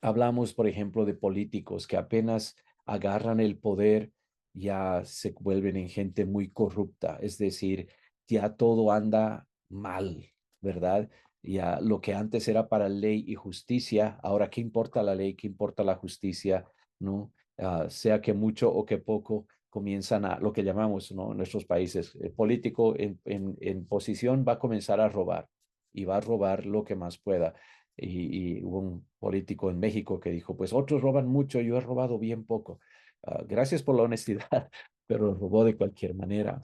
Hablamos, por ejemplo, de políticos que apenas agarran el poder, ya se vuelven en gente muy corrupta, es decir, ya todo anda mal, ¿verdad? Ya lo que antes era para ley y justicia, ahora qué importa la ley, qué importa la justicia, ¿no? Sea que mucho o que poco comienzan a lo que llamamos, ¿no? En nuestros países, el político en posición va a comenzar a robar y va a robar lo que más pueda. Y hubo un político en México que dijo, pues otros roban mucho, yo he robado bien poco. Gracias por la honestidad, pero robó de cualquier manera.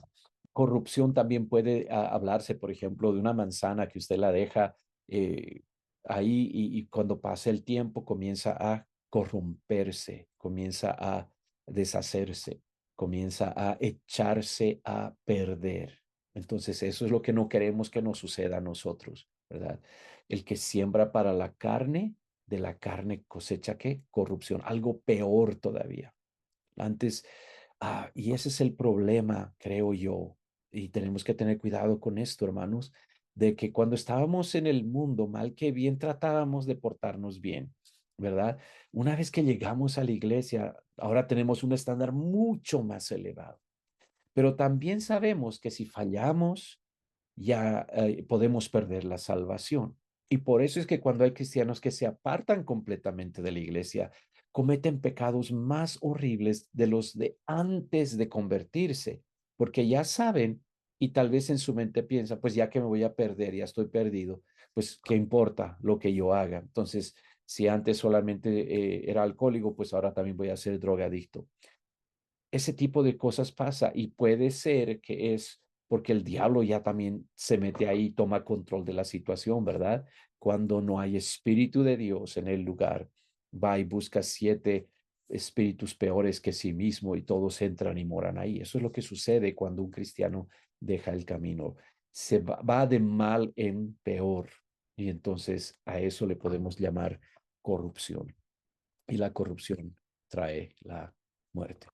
Corrupción también puede hablarse, por ejemplo, de una manzana que usted la deja eh, ahí y cuando pasa el tiempo comienza a corromperse, comienza a deshacerse, comienza a echarse a perder. Entonces, eso es lo que no queremos que nos suceda a nosotros, ¿verdad? El que siembra para la carne, de la carne cosecha ¿qué? Corrupción, algo peor todavía. Antes, y ese es el problema, creo yo, y tenemos que tener cuidado con esto, hermanos, de que cuando estábamos en el mundo, mal que bien tratábamos de portarnos bien, ¿verdad? Una vez que llegamos a la iglesia, ahora tenemos un estándar mucho más elevado, pero también sabemos que si fallamos, ya podemos perder la salvación. Y por eso es que cuando hay cristianos que se apartan completamente de la iglesia, cometen pecados más horribles de los de antes de convertirse, porque ya saben y tal vez en su mente piensa, pues ya que me voy a perder, ya estoy perdido, pues qué importa lo que yo haga. Entonces, si antes solamente era alcohólico, pues ahora también voy a ser drogadicto. Ese tipo de cosas pasa y puede ser que es porque el diablo ya también se mete ahí y toma control de la situación, ¿verdad? Cuando no hay espíritu de Dios en el lugar, va y busca 7 espíritus peores que sí mismo y todos entran y moran ahí. Eso es lo que sucede cuando un cristiano deja el camino. Va de mal en peor y entonces a eso le podemos llamar corrupción y la corrupción trae la muerte.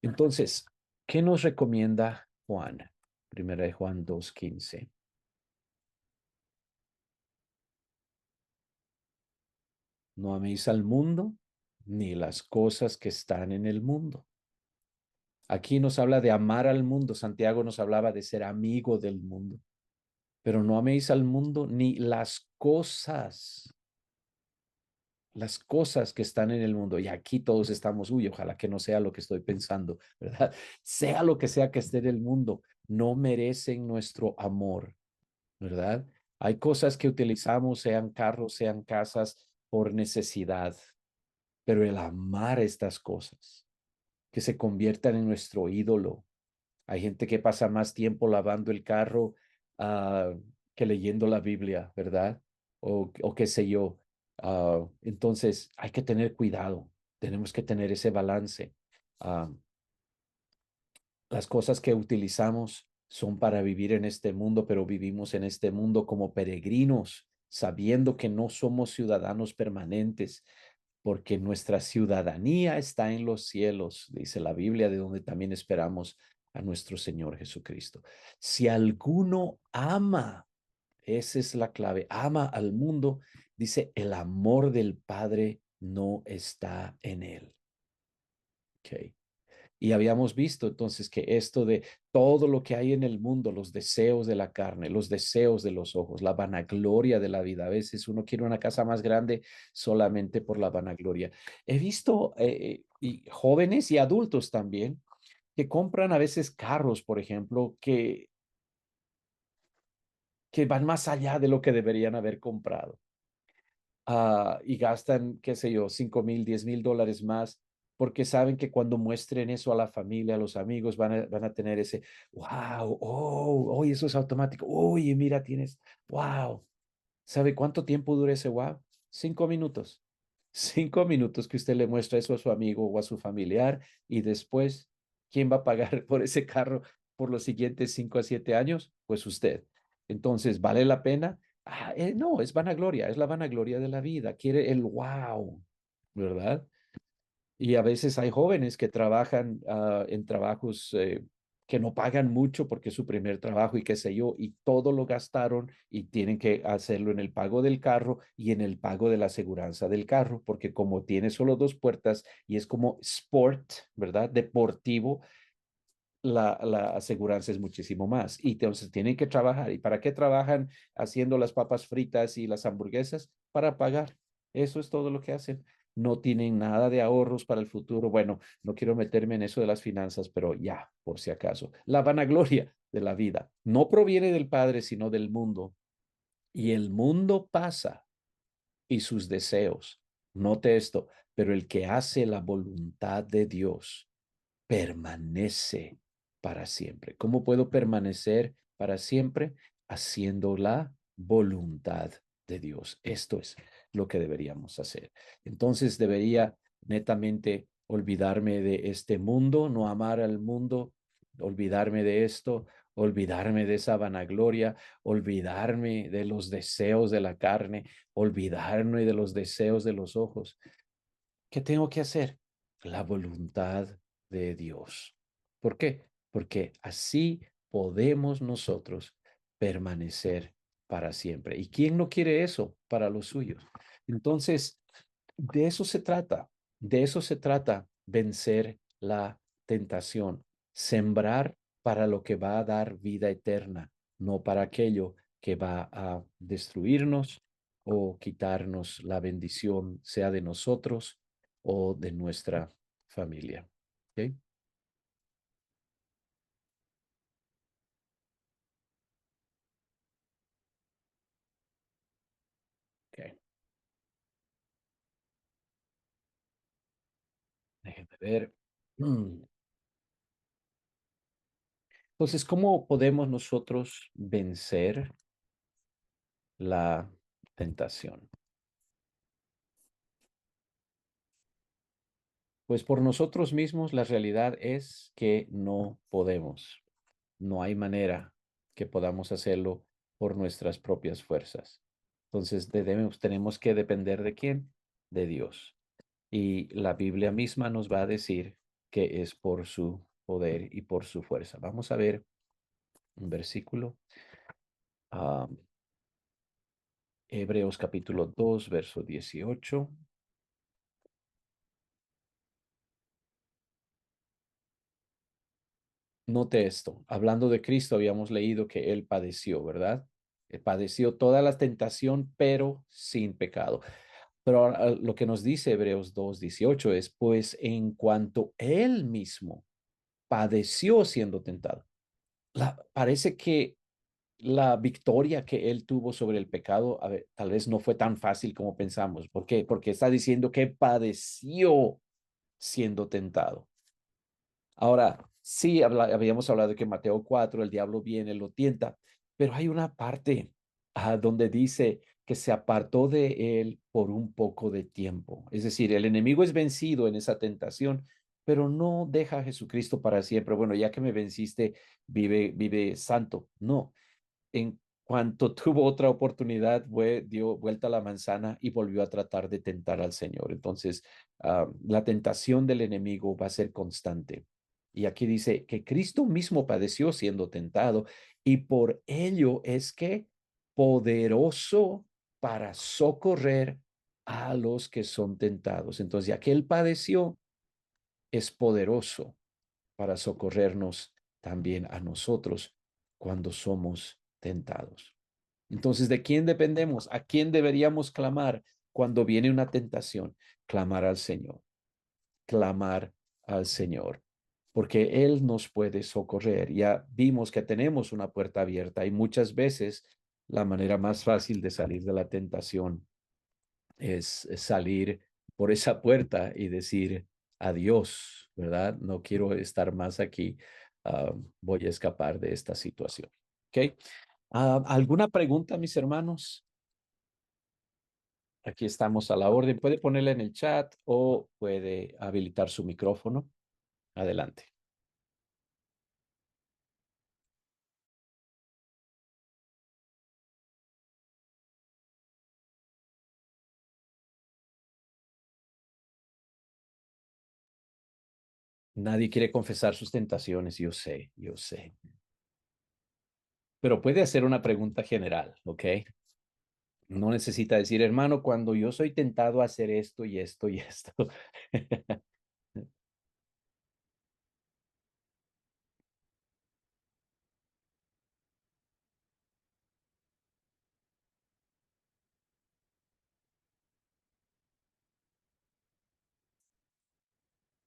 Entonces, ¿qué nos recomienda Juan? Primera de Juan 2:15. No améis al mundo ni las cosas que están en el mundo. Aquí nos habla de amar al mundo. Santiago nos hablaba de ser amigo del mundo. Pero no améis al mundo ni las cosas que están en el mundo. Y aquí todos estamos, uy, ojalá que no sea lo que estoy pensando, ¿verdad? Sea lo que sea que esté en el mundo, no merecen nuestro amor. ¿Verdad? Hay cosas que utilizamos, sean carros, sean casas, por necesidad, pero el amar estas cosas, que se conviertan en nuestro ídolo. Hay gente que pasa más tiempo lavando el carro ah, que leyendo la Biblia, ¿verdad? O qué sé yo. Entonces, hay que tener cuidado, tenemos que tener ese balance. Ah, las cosas que utilizamos son para vivir en este mundo, pero vivimos en este mundo como peregrinos, sabiendo que no somos ciudadanos permanentes, porque nuestra ciudadanía está en los cielos, dice la Biblia, de donde también esperamos a nuestro Señor Jesucristo. Si alguno ama, esa es la clave, ama al mundo, dice, el amor del Padre no está en él. Okay. Y habíamos visto entonces que esto de todo lo que hay en el mundo, los deseos de la carne, los deseos de los ojos, la vanagloria de la vida. A veces uno quiere una casa más grande solamente por la vanagloria. He visto y jóvenes y adultos también que compran a veces carros, por ejemplo, que van más allá de lo que deberían haber comprado. Y gastan, qué sé yo, 5,000, 10,000 dólares más, porque saben que cuando muestren eso a la familia, a los amigos, van a tener ese, wow, oh, eso es automático, oye, mira, tienes, wow. ¿Sabe cuánto tiempo dura ese wow? 5 minutos. 5 minutos que usted le muestra eso a su amigo o a su familiar y después, ¿quién va a pagar por ese carro por los siguientes 5 a 7 años? Pues usted. Entonces, ¿vale la pena? No, es vanagloria, es la vanagloria de la vida. Quiere el wow, ¿verdad? Y a veces hay jóvenes que trabajan en trabajos que no pagan mucho porque es su primer trabajo y qué sé yo, y todo lo gastaron y tienen que hacerlo en el pago del carro y en el pago de la aseguranza del carro, porque como tiene solo dos puertas y es como sport, ¿verdad? Deportivo, la aseguranza es muchísimo más. Y entonces tienen que trabajar. ¿Y para qué trabajan haciendo las papas fritas y las hamburguesas? Para pagar. Eso es todo lo que hacen. No tienen nada de ahorros para el futuro. Bueno, no quiero meterme en eso de las finanzas, pero ya, por si acaso. La vanagloria de la vida no proviene del Padre, sino del mundo. Y el mundo pasa y sus deseos. Note esto, pero el que hace la voluntad de Dios permanece para siempre. ¿Cómo puedo permanecer para siempre? Haciendo la voluntad de Dios. Esto es lo que deberíamos hacer. Entonces debería netamente olvidarme de este mundo, no amar al mundo, olvidarme de esto, olvidarme de esa vanagloria, olvidarme de los deseos de la carne, olvidarme de los deseos de los ojos. ¿Qué tengo que hacer? La voluntad de Dios. ¿Por qué? Porque así podemos nosotros permanecer para siempre. ¿Y quién no quiere eso para los suyos? Entonces, de eso se trata. De eso se trata vencer la tentación. Sembrar para lo que va a dar vida eterna, no para aquello que va a destruirnos o quitarnos la bendición, sea de nosotros o de nuestra familia. ¿Ok? Ok. Déjenme ver. Mm. Entonces, ¿cómo podemos nosotros vencer la tentación? Pues por nosotros mismos la realidad es que no podemos. No hay manera que podamos hacerlo por nuestras propias fuerzas. Entonces tenemos que depender de quién, de Dios. Y la Biblia misma nos va a decir que es por su poder y por su fuerza. Vamos a ver un versículo. ah, Hebreos capítulo 2 verso 18. Note esto, hablando de Cristo, habíamos leído que Él padeció, ¿verdad? Padeció toda la tentación, pero sin pecado. Pero ahora, lo que nos dice Hebreos 2:18 es, pues en cuanto Él mismo padeció siendo tentado, parece que la victoria que Él tuvo sobre el pecado, a ver, tal vez no fue tan fácil como pensamos. ¿Por qué? Porque está diciendo que padeció siendo tentado. Ahora, sí, habíamos hablado de que Mateo 4, el diablo viene, lo tienta, pero hay una parte donde dice que se apartó de él por un poco de tiempo. Es decir, el enemigo es vencido en esa tentación, pero no deja a Jesucristo para siempre. Bueno, ya que me venciste, vive santo. No, en cuanto tuvo otra oportunidad, dio vuelta a la manzana y volvió a tratar de tentar al Señor. Entonces, la tentación del enemigo va a ser constante. Y aquí dice que Cristo mismo padeció siendo tentado y por ello es que poderoso para socorrer a los que son tentados. Entonces, ya que él padeció, es poderoso para socorrernos también a nosotros cuando somos tentados. Entonces, ¿de quién dependemos? ¿A quién deberíamos clamar cuando viene una tentación? Clamar al Señor, clamar al Señor, porque Él nos puede socorrer. Ya vimos que tenemos una puerta abierta y muchas veces la manera más fácil de salir de la tentación es salir por esa puerta y decir adiós, ¿verdad? No quiero estar más aquí. Voy a escapar de esta situación. ¿Ok? ¿Alguna pregunta, mis hermanos? Aquí estamos a la orden. Puede ponerla en el chat o puede habilitar su micrófono. Adelante. Nadie quiere confesar sus tentaciones, yo sé, yo sé. Pero puede hacer una pregunta general, ¿ok? No necesita decir, hermano, cuando yo soy tentado a hacer esto y esto y esto.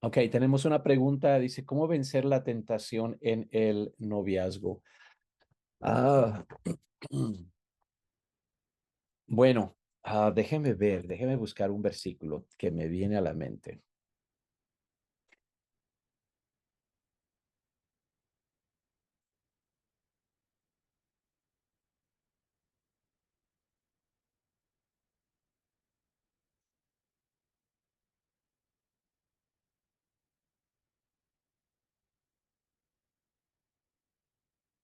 Ok, tenemos una pregunta. Dice, ¿cómo vencer la tentación en el noviazgo? Ah, bueno, déjeme buscar un versículo que me viene a la mente.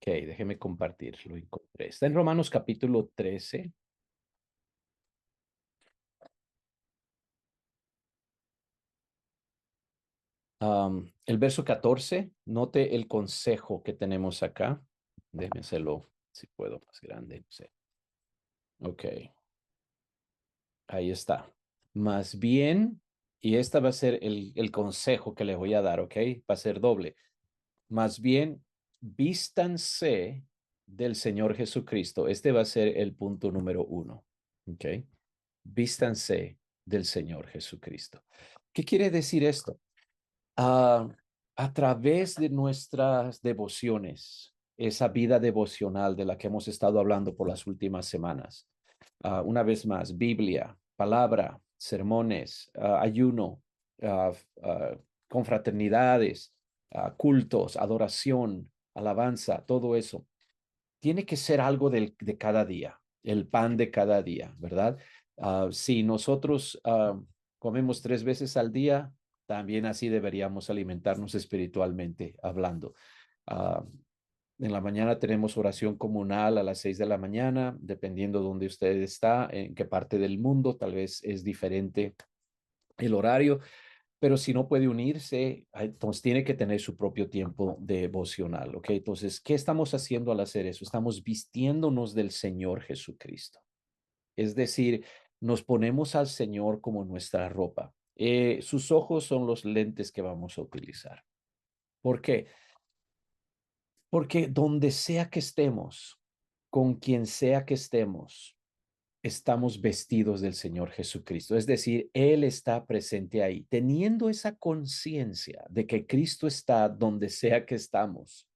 Ok, déjeme compartir, lo encontré. Está en Romanos capítulo 13. El verso 14. Note el consejo que tenemos acá. Déjeme hacerlo, si puedo, más grande. No sé. Ok, ahí está. Más bien, y esta va a ser el consejo que le voy a dar, ¿ok? Va a ser doble. Más bien, vístanse del Señor Jesucristo. Este va a ser el punto número uno, ¿ok? Vístanse del Señor Jesucristo. ¿Qué quiere decir esto? Ah, a través de nuestras devociones, esa vida devocional de la que hemos estado hablando por las últimas semanas. Una vez más, Biblia, palabra, sermones, ayuno, ah, ah, confraternidades, cultos, adoración, alabanza, todo eso tiene que ser algo de cada día, el pan de cada día, ¿verdad? Si nosotros comemos 3 veces al día, también así deberíamos alimentarnos espiritualmente hablando. Ah, en la mañana tenemos oración comunal a las 6 de la mañana, dependiendo de dónde usted está, en qué parte del mundo, tal vez es diferente el horario, pero si no puede unirse, entonces tiene que tener su propio tiempo devocional, ¿ok? Entonces, ¿qué estamos haciendo al hacer eso? Estamos vistiéndonos del Señor Jesucristo. Es decir, nos ponemos al Señor como nuestra ropa. Sus ojos son los lentes que vamos a utilizar. ¿Por qué? Porque donde sea que estemos, con quien sea que estemos, estamos vestidos del Señor Jesucristo. Es decir, Él está presente ahí, teniendo esa conciencia de que Cristo está donde sea que estamos.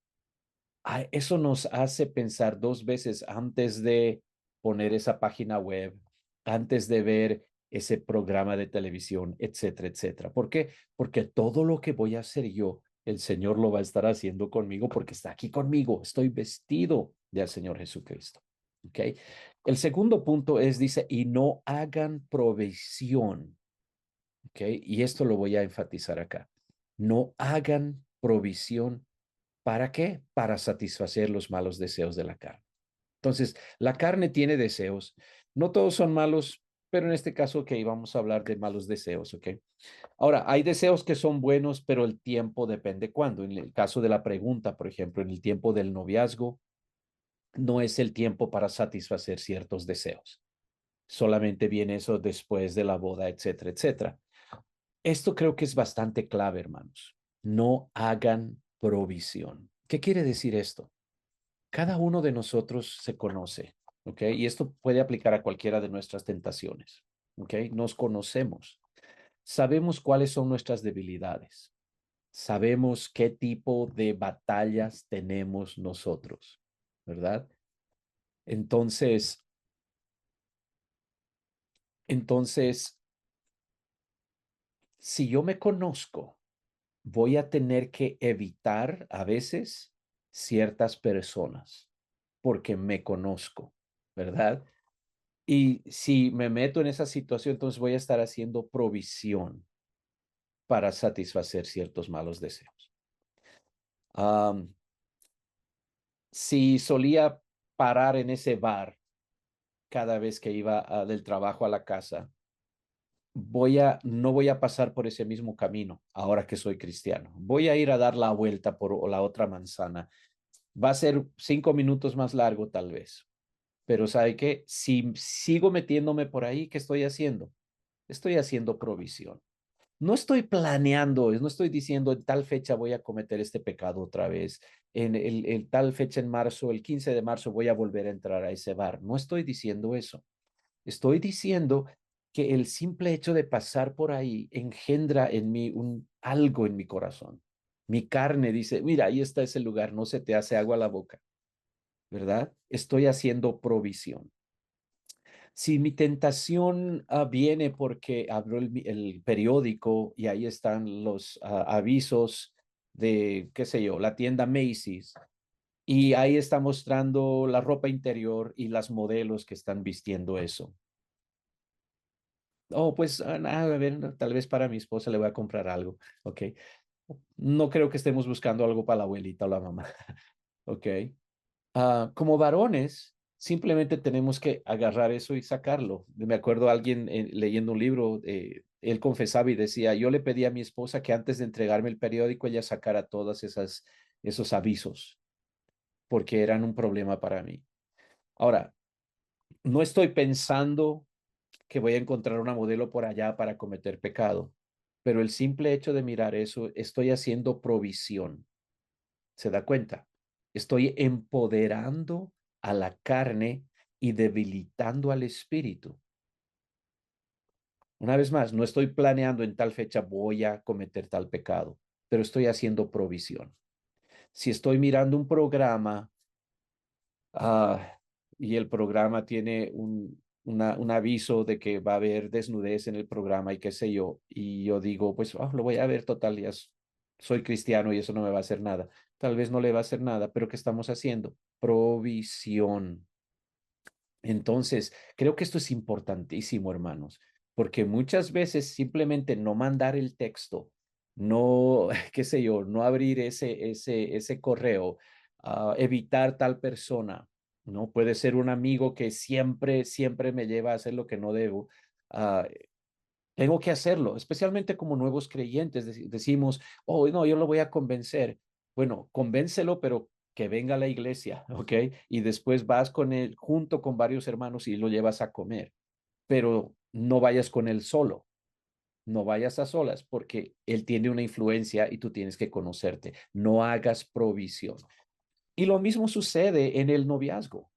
Eso nos hace pensar 2 veces antes de poner esa página web, antes de ver ese programa de televisión, etcétera, etcétera. ¿Por qué? Porque todo lo que voy a hacer yo, el Señor lo va a estar haciendo conmigo porque está aquí conmigo. Estoy vestido del Señor Jesucristo. ¿Ok? El segundo punto es, dice, y no hagan provisión. ¿Ok? Y esto lo voy a enfatizar acá. No hagan provisión. ¿Para qué? Para satisfacer los malos deseos de la carne. Entonces, la carne tiene deseos. No todos son malos, pero en este caso, ok, vamos a hablar de malos deseos, ok. Ahora, hay deseos que son buenos, pero el tiempo depende cuándo. En el caso de la pregunta, por ejemplo, en el tiempo del noviazgo, no es el tiempo para satisfacer ciertos deseos. Solamente viene eso después de la boda, etcétera, etcétera. Esto creo que es bastante clave, hermanos. No hagan provisión. ¿Qué quiere decir esto? Cada uno de nosotros se conoce, ¿ok? Y esto puede aplicar a cualquiera de nuestras tentaciones, ¿ok? Nos conocemos. Sabemos cuáles son nuestras debilidades. Sabemos qué tipo de batallas tenemos nosotros, ¿verdad? Entonces, entonces, si yo me conozco, voy a tener que evitar a veces ciertas personas porque me conozco, ¿verdad? Y si me meto en esa situación, entonces voy a estar haciendo provisión para satisfacer ciertos malos deseos. Am, si solía parar en ese bar cada vez que iba del trabajo a la casa, no voy a pasar por ese mismo camino ahora que soy cristiano. Voy a ir a dar la vuelta por la otra manzana. Va a ser 5 minutos más largo tal vez, pero ¿sabe qué? Si sigo metiéndome por ahí, ¿qué estoy haciendo? Estoy haciendo provisión. No estoy planeando, no estoy diciendo en tal fecha voy a cometer este pecado otra vez, en tal fecha en marzo, el 15 de marzo voy a volver a entrar a ese bar. No estoy diciendo eso. Estoy diciendo que el simple hecho de pasar por ahí engendra en mí algo en mi corazón. Mi carne dice, mira, ahí está ese lugar, no se te hace agua a la boca, ¿verdad? Estoy haciendo provisión. Si mi tentación viene porque abro el periódico y ahí están los avisos de, qué sé yo, la tienda Macy's, y ahí está mostrando la ropa interior y las modelos que están vistiendo eso. Oh, pues a ver, no, tal vez para mi esposa le voy a comprar algo, ¿ok? No creo que estemos buscando algo para la abuelita o la mamá, ¿ok? Como varones, simplemente tenemos que agarrar eso y sacarlo. Me acuerdo alguien leyendo un libro, él confesaba y decía, yo le pedí a mi esposa que antes de entregarme el periódico, ella sacara todas esos avisos, porque eran un problema para mí. Ahora, no estoy pensando que voy a encontrar una modelo por allá para cometer pecado, pero el simple hecho de mirar eso, estoy haciendo provisión. ¿Se da cuenta? Estoy empoderando a la carne y debilitando al espíritu. Una vez más, no estoy planeando en tal fecha voy a cometer tal pecado, pero estoy haciendo provisión. Si estoy mirando un programa ah, y el programa tiene un aviso de que va a haber desnudez en el programa y qué sé yo, y yo digo, pues lo voy a ver total, soy cristiano y eso no me va a hacer nada. Tal vez no le va a hacer nada, pero ¿qué estamos haciendo? Provisión. Entonces, creo que esto es importantísimo, hermanos, porque muchas veces simplemente no mandar el texto, no, qué sé yo, no abrir ese correo, evitar tal persona, ¿no? Puede ser un amigo que siempre me lleva a hacer lo que no debo. ah, Tengo que hacerlo, especialmente como nuevos creyentes. Decimos, oh, no, yo lo voy a convencer. Bueno, convéncelo, pero que venga a la iglesia, ¿ok? Y después vas con él junto con varios hermanos y lo llevas a comer, pero no vayas con él solo, no vayas a solas, porque él tiene una influencia y tú tienes que conocerte. No hagas provisión. Y lo mismo sucede en el noviazgo.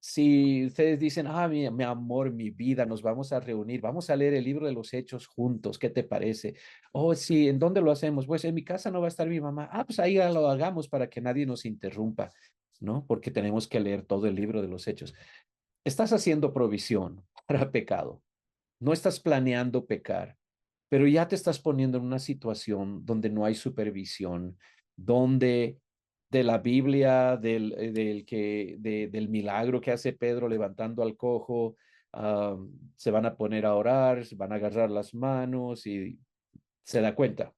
Si ustedes dicen, mi amor, mi vida, nos vamos a reunir, vamos a leer el libro de los Hechos juntos, ¿qué te parece? Oh, sí, ¿en dónde lo hacemos? Pues en mi casa no va a estar mi mamá. Pues ahí ya lo hagamos para que nadie nos interrumpa, ¿no? Porque tenemos que leer todo el libro de los Hechos. Estás haciendo provisión para pecado. No estás planeando pecar, pero ya te estás poniendo en una situación donde no hay supervisión, donde de la Biblia, del milagro que hace Pedro levantando al cojo, ah, se van a poner a orar, se van a agarrar las manos y se da cuenta.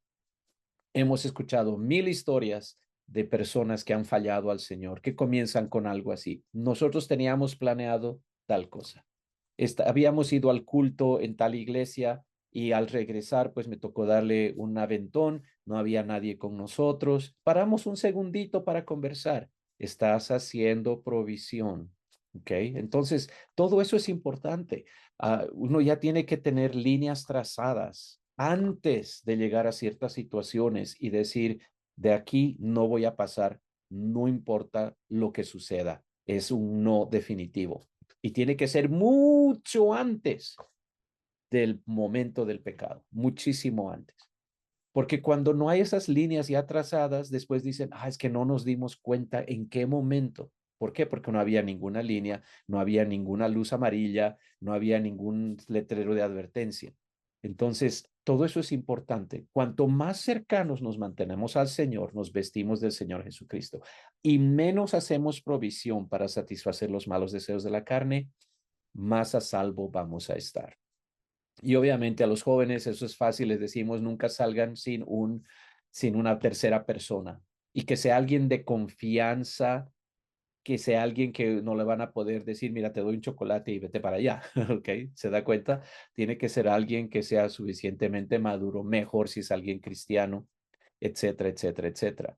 Hemos escuchado 1000 historias de personas que han fallado al Señor, que comienzan con algo así. Nosotros teníamos planeado tal cosa. Habíamos ido al culto en tal iglesia y al regresar, pues me tocó darle un aventón, no había nadie con nosotros. Paramos un segundito para conversar. Estás haciendo provisión. ¿Ok? Entonces, todo eso es importante. Uno ya tiene que tener líneas trazadas antes de llegar a ciertas situaciones y decir, de aquí no voy a pasar, no importa lo que suceda. Es un no definitivo. Y tiene que ser mucho antes del momento del pecado, muchísimo antes. Porque cuando no hay esas líneas ya trazadas, después dicen, es que no nos dimos cuenta en qué momento. ¿Por qué? Porque no había ninguna línea, no había ninguna luz amarilla, no había ningún letrero de advertencia. Entonces, todo eso es importante. Cuanto más cercanos nos mantenemos al Señor, nos vestimos del Señor Jesucristo y menos hacemos provisión para satisfacer los malos deseos de la carne, más a salvo vamos a estar. Y obviamente a los jóvenes eso es fácil, les decimos nunca salgan sin una tercera persona y que sea alguien de confianza, que sea alguien que no le van a poder decir, mira, te doy un chocolate y vete para allá, ¿ok? ¿Se da cuenta? Tiene que ser alguien que sea suficientemente maduro, mejor si es alguien cristiano, etcétera, etcétera, etcétera.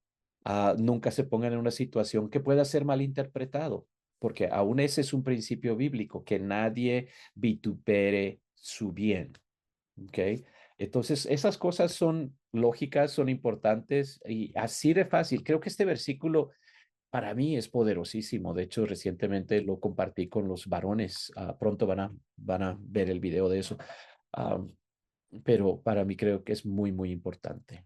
Nunca se pongan en una situación que pueda ser malinterpretado, porque aún ese es un principio bíblico, que nadie vitupere su bien. ¿Ok? Entonces, esas cosas son lógicas, son importantes y así de fácil. Creo que este versículo para mí es poderosísimo. De hecho, recientemente lo compartí con los varones. Pronto van a ver el video de eso. Ah, pero para mí creo que es muy, muy importante.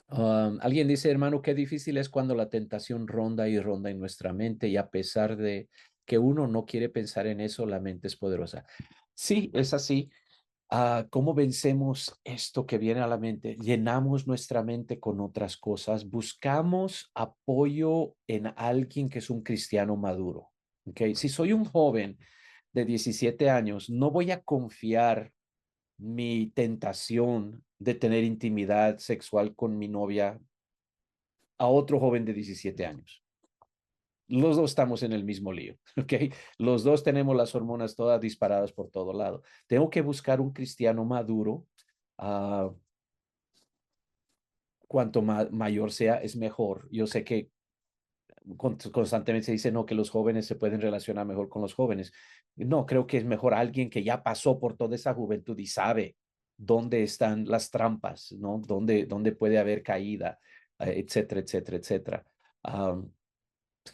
Alguien dice, hermano, qué difícil es cuando la tentación ronda y ronda en nuestra mente y a pesar de que uno no quiere pensar en eso, la mente es poderosa. Sí, es así. ¿Cómo vencemos esto que viene a la mente? Llenamos nuestra mente con otras cosas, buscamos apoyo en alguien que es un cristiano maduro. ¿Ok? Si soy un joven de 17 años, no voy a confiar mi tentación de tener intimidad sexual con mi novia a otro joven de 17 años. Los dos estamos en el mismo lío, ¿ok? Los dos tenemos las hormonas todas disparadas por todo lado. Tengo que buscar un cristiano maduro. uh, Cuanto mayor sea, es mejor. Yo sé que constantemente se dice, no, que los jóvenes se pueden relacionar mejor con los jóvenes. No, creo que es mejor alguien que ya pasó por toda esa juventud y sabe dónde están las trampas, ¿no? Dónde puede haber caída, etcétera, etcétera, etcétera. Um,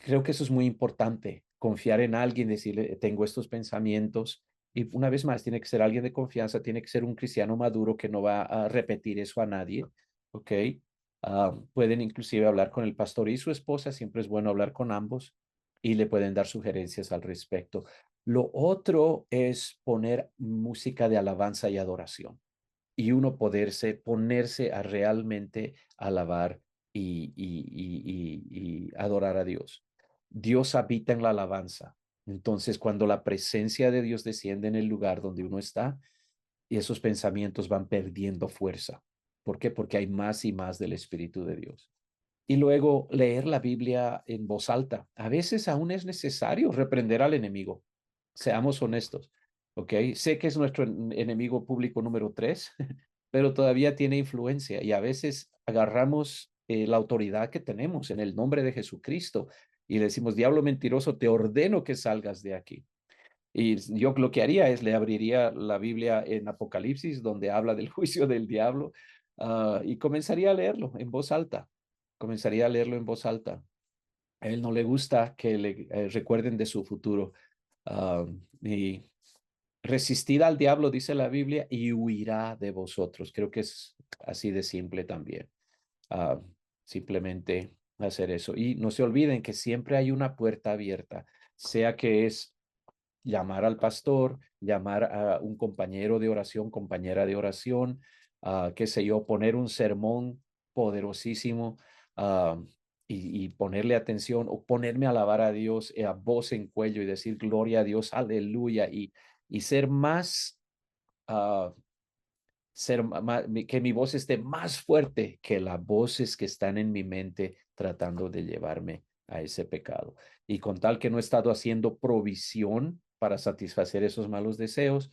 Creo que eso es muy importante, confiar en alguien, decirle, tengo estos pensamientos. Y una vez más, tiene que ser alguien de confianza, tiene que ser un cristiano maduro que no va a repetir eso a nadie, ¿ok? Pueden inclusive hablar con el pastor y su esposa, siempre es bueno hablar con ambos y le pueden dar sugerencias al respecto. Lo otro es poner música de alabanza y adoración y uno ponerse a realmente alabar y adorar a Dios. Dios habita en la alabanza. Entonces, cuando la presencia de Dios desciende en el lugar donde uno está, esos pensamientos van perdiendo fuerza. ¿Por qué? Porque hay más y más del Espíritu de Dios. Y luego leer la Biblia en voz alta. A veces aún es necesario reprender al enemigo. Seamos honestos. ¿Ok? Sé que es nuestro enemigo público número 3, pero todavía tiene influencia y a veces agarramos la autoridad que tenemos en el nombre de Jesucristo y le decimos, diablo mentiroso, te ordeno que salgas de aquí. Y yo lo que haría es le abriría la Biblia en Apocalipsis, donde habla del juicio del diablo, y comenzaría a leerlo en voz alta. Comenzaría a leerlo en voz alta. A él no le gusta que le recuerden de su futuro. Y resistid al diablo, dice la Biblia, y huirá de vosotros. Creo que es así de simple también. Ah, Simplemente hacer eso. Y no se olviden que siempre hay una puerta abierta, sea que es llamar al pastor, llamar a un compañero de oración, compañera de oración, qué sé yo, poner un sermón poderosísimo, ah, y ponerle atención o ponerme a alabar a Dios a voz en cuello y decir gloria a Dios, aleluya, y ser más, ah, que mi voz esté más fuerte que las voces que están en mi mente tratando de llevarme a ese pecado. Y con tal que no he estado haciendo provisión para satisfacer esos malos deseos,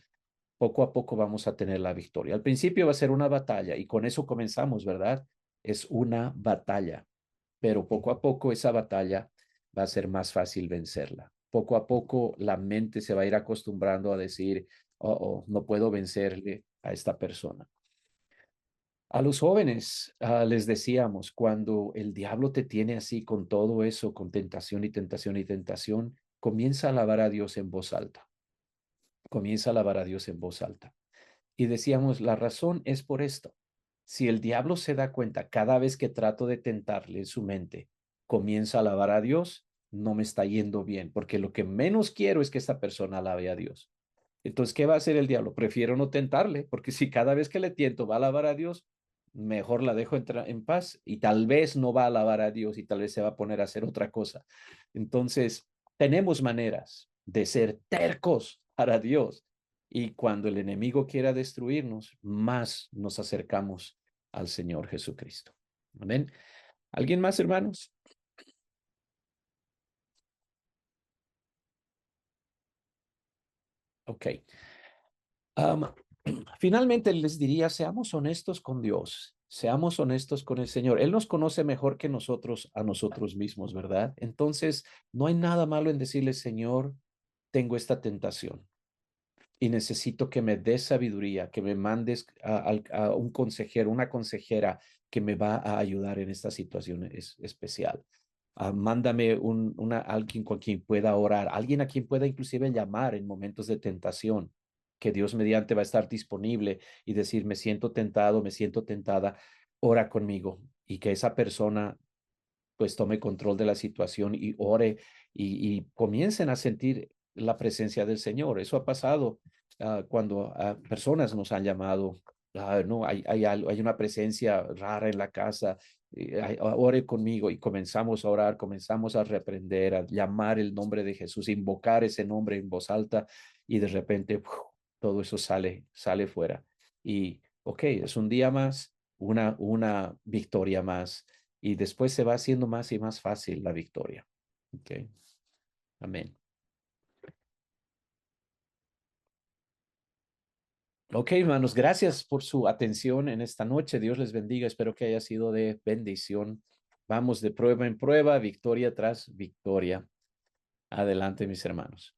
poco a poco vamos a tener la victoria. Al principio va a ser una batalla y con eso comenzamos, ¿verdad? Es una batalla, pero poco a poco esa batalla va a ser más fácil vencerla. Poco a poco la mente se va a ir acostumbrando a decir, oh, oh, no puedo vencerle a esta persona. A los jóvenes les decíamos, cuando el diablo te tiene así con todo eso, con tentación y tentación y tentación, comienza a alabar a Dios en voz alta. Comienza a alabar a Dios en voz alta. Y decíamos, la razón es por esto. Si el diablo se da cuenta cada vez que trato de tentarle en su mente, comienza a alabar a Dios, no me está yendo bien, porque lo que menos quiero es que esta persona alabe a Dios. Entonces, ¿qué va a hacer el diablo? Prefiero no tentarle, porque si cada vez que le tiento va a alabar a Dios, mejor la dejo entrar en paz y tal vez no va a alabar a Dios y tal vez se va a poner a hacer otra cosa. Entonces, tenemos maneras de ser tercos para Dios y cuando el enemigo quiera destruirnos, más nos acercamos al Señor Jesucristo. Amén. ¿Alguien más, hermanos? Ok. Um, Finalmente les diría, seamos honestos con Dios, seamos honestos con el Señor. Él nos conoce mejor que nosotros a nosotros mismos, ¿verdad? Entonces, no hay nada malo en decirle, Señor, tengo esta tentación y necesito que me des sabiduría, que me mandes a un consejero, una consejera que me va a ayudar en esta situación especial. Mándame alguien con quien pueda orar, alguien a quien pueda inclusive llamar en momentos de tentación, que Dios mediante va a estar disponible y decir, me siento tentado, me siento tentada, ora conmigo y que esa persona pues tome control de la situación y ore y comiencen a sentir la presencia del Señor. Eso ha pasado cuando personas nos han llamado, no, hay una presencia rara en la casa, ore conmigo y comenzamos a orar, comenzamos a reprender, a llamar el nombre de Jesús, invocar ese nombre en voz alta y de repente todo eso sale fuera. Y, ok, es un día más, una victoria más y después se va haciendo más y más fácil la victoria. Ok, amén. Ok, hermanos, gracias por su atención en esta noche. Dios les bendiga. Espero que haya sido de bendición. Vamos de prueba en prueba, victoria tras victoria. Adelante, mis hermanos.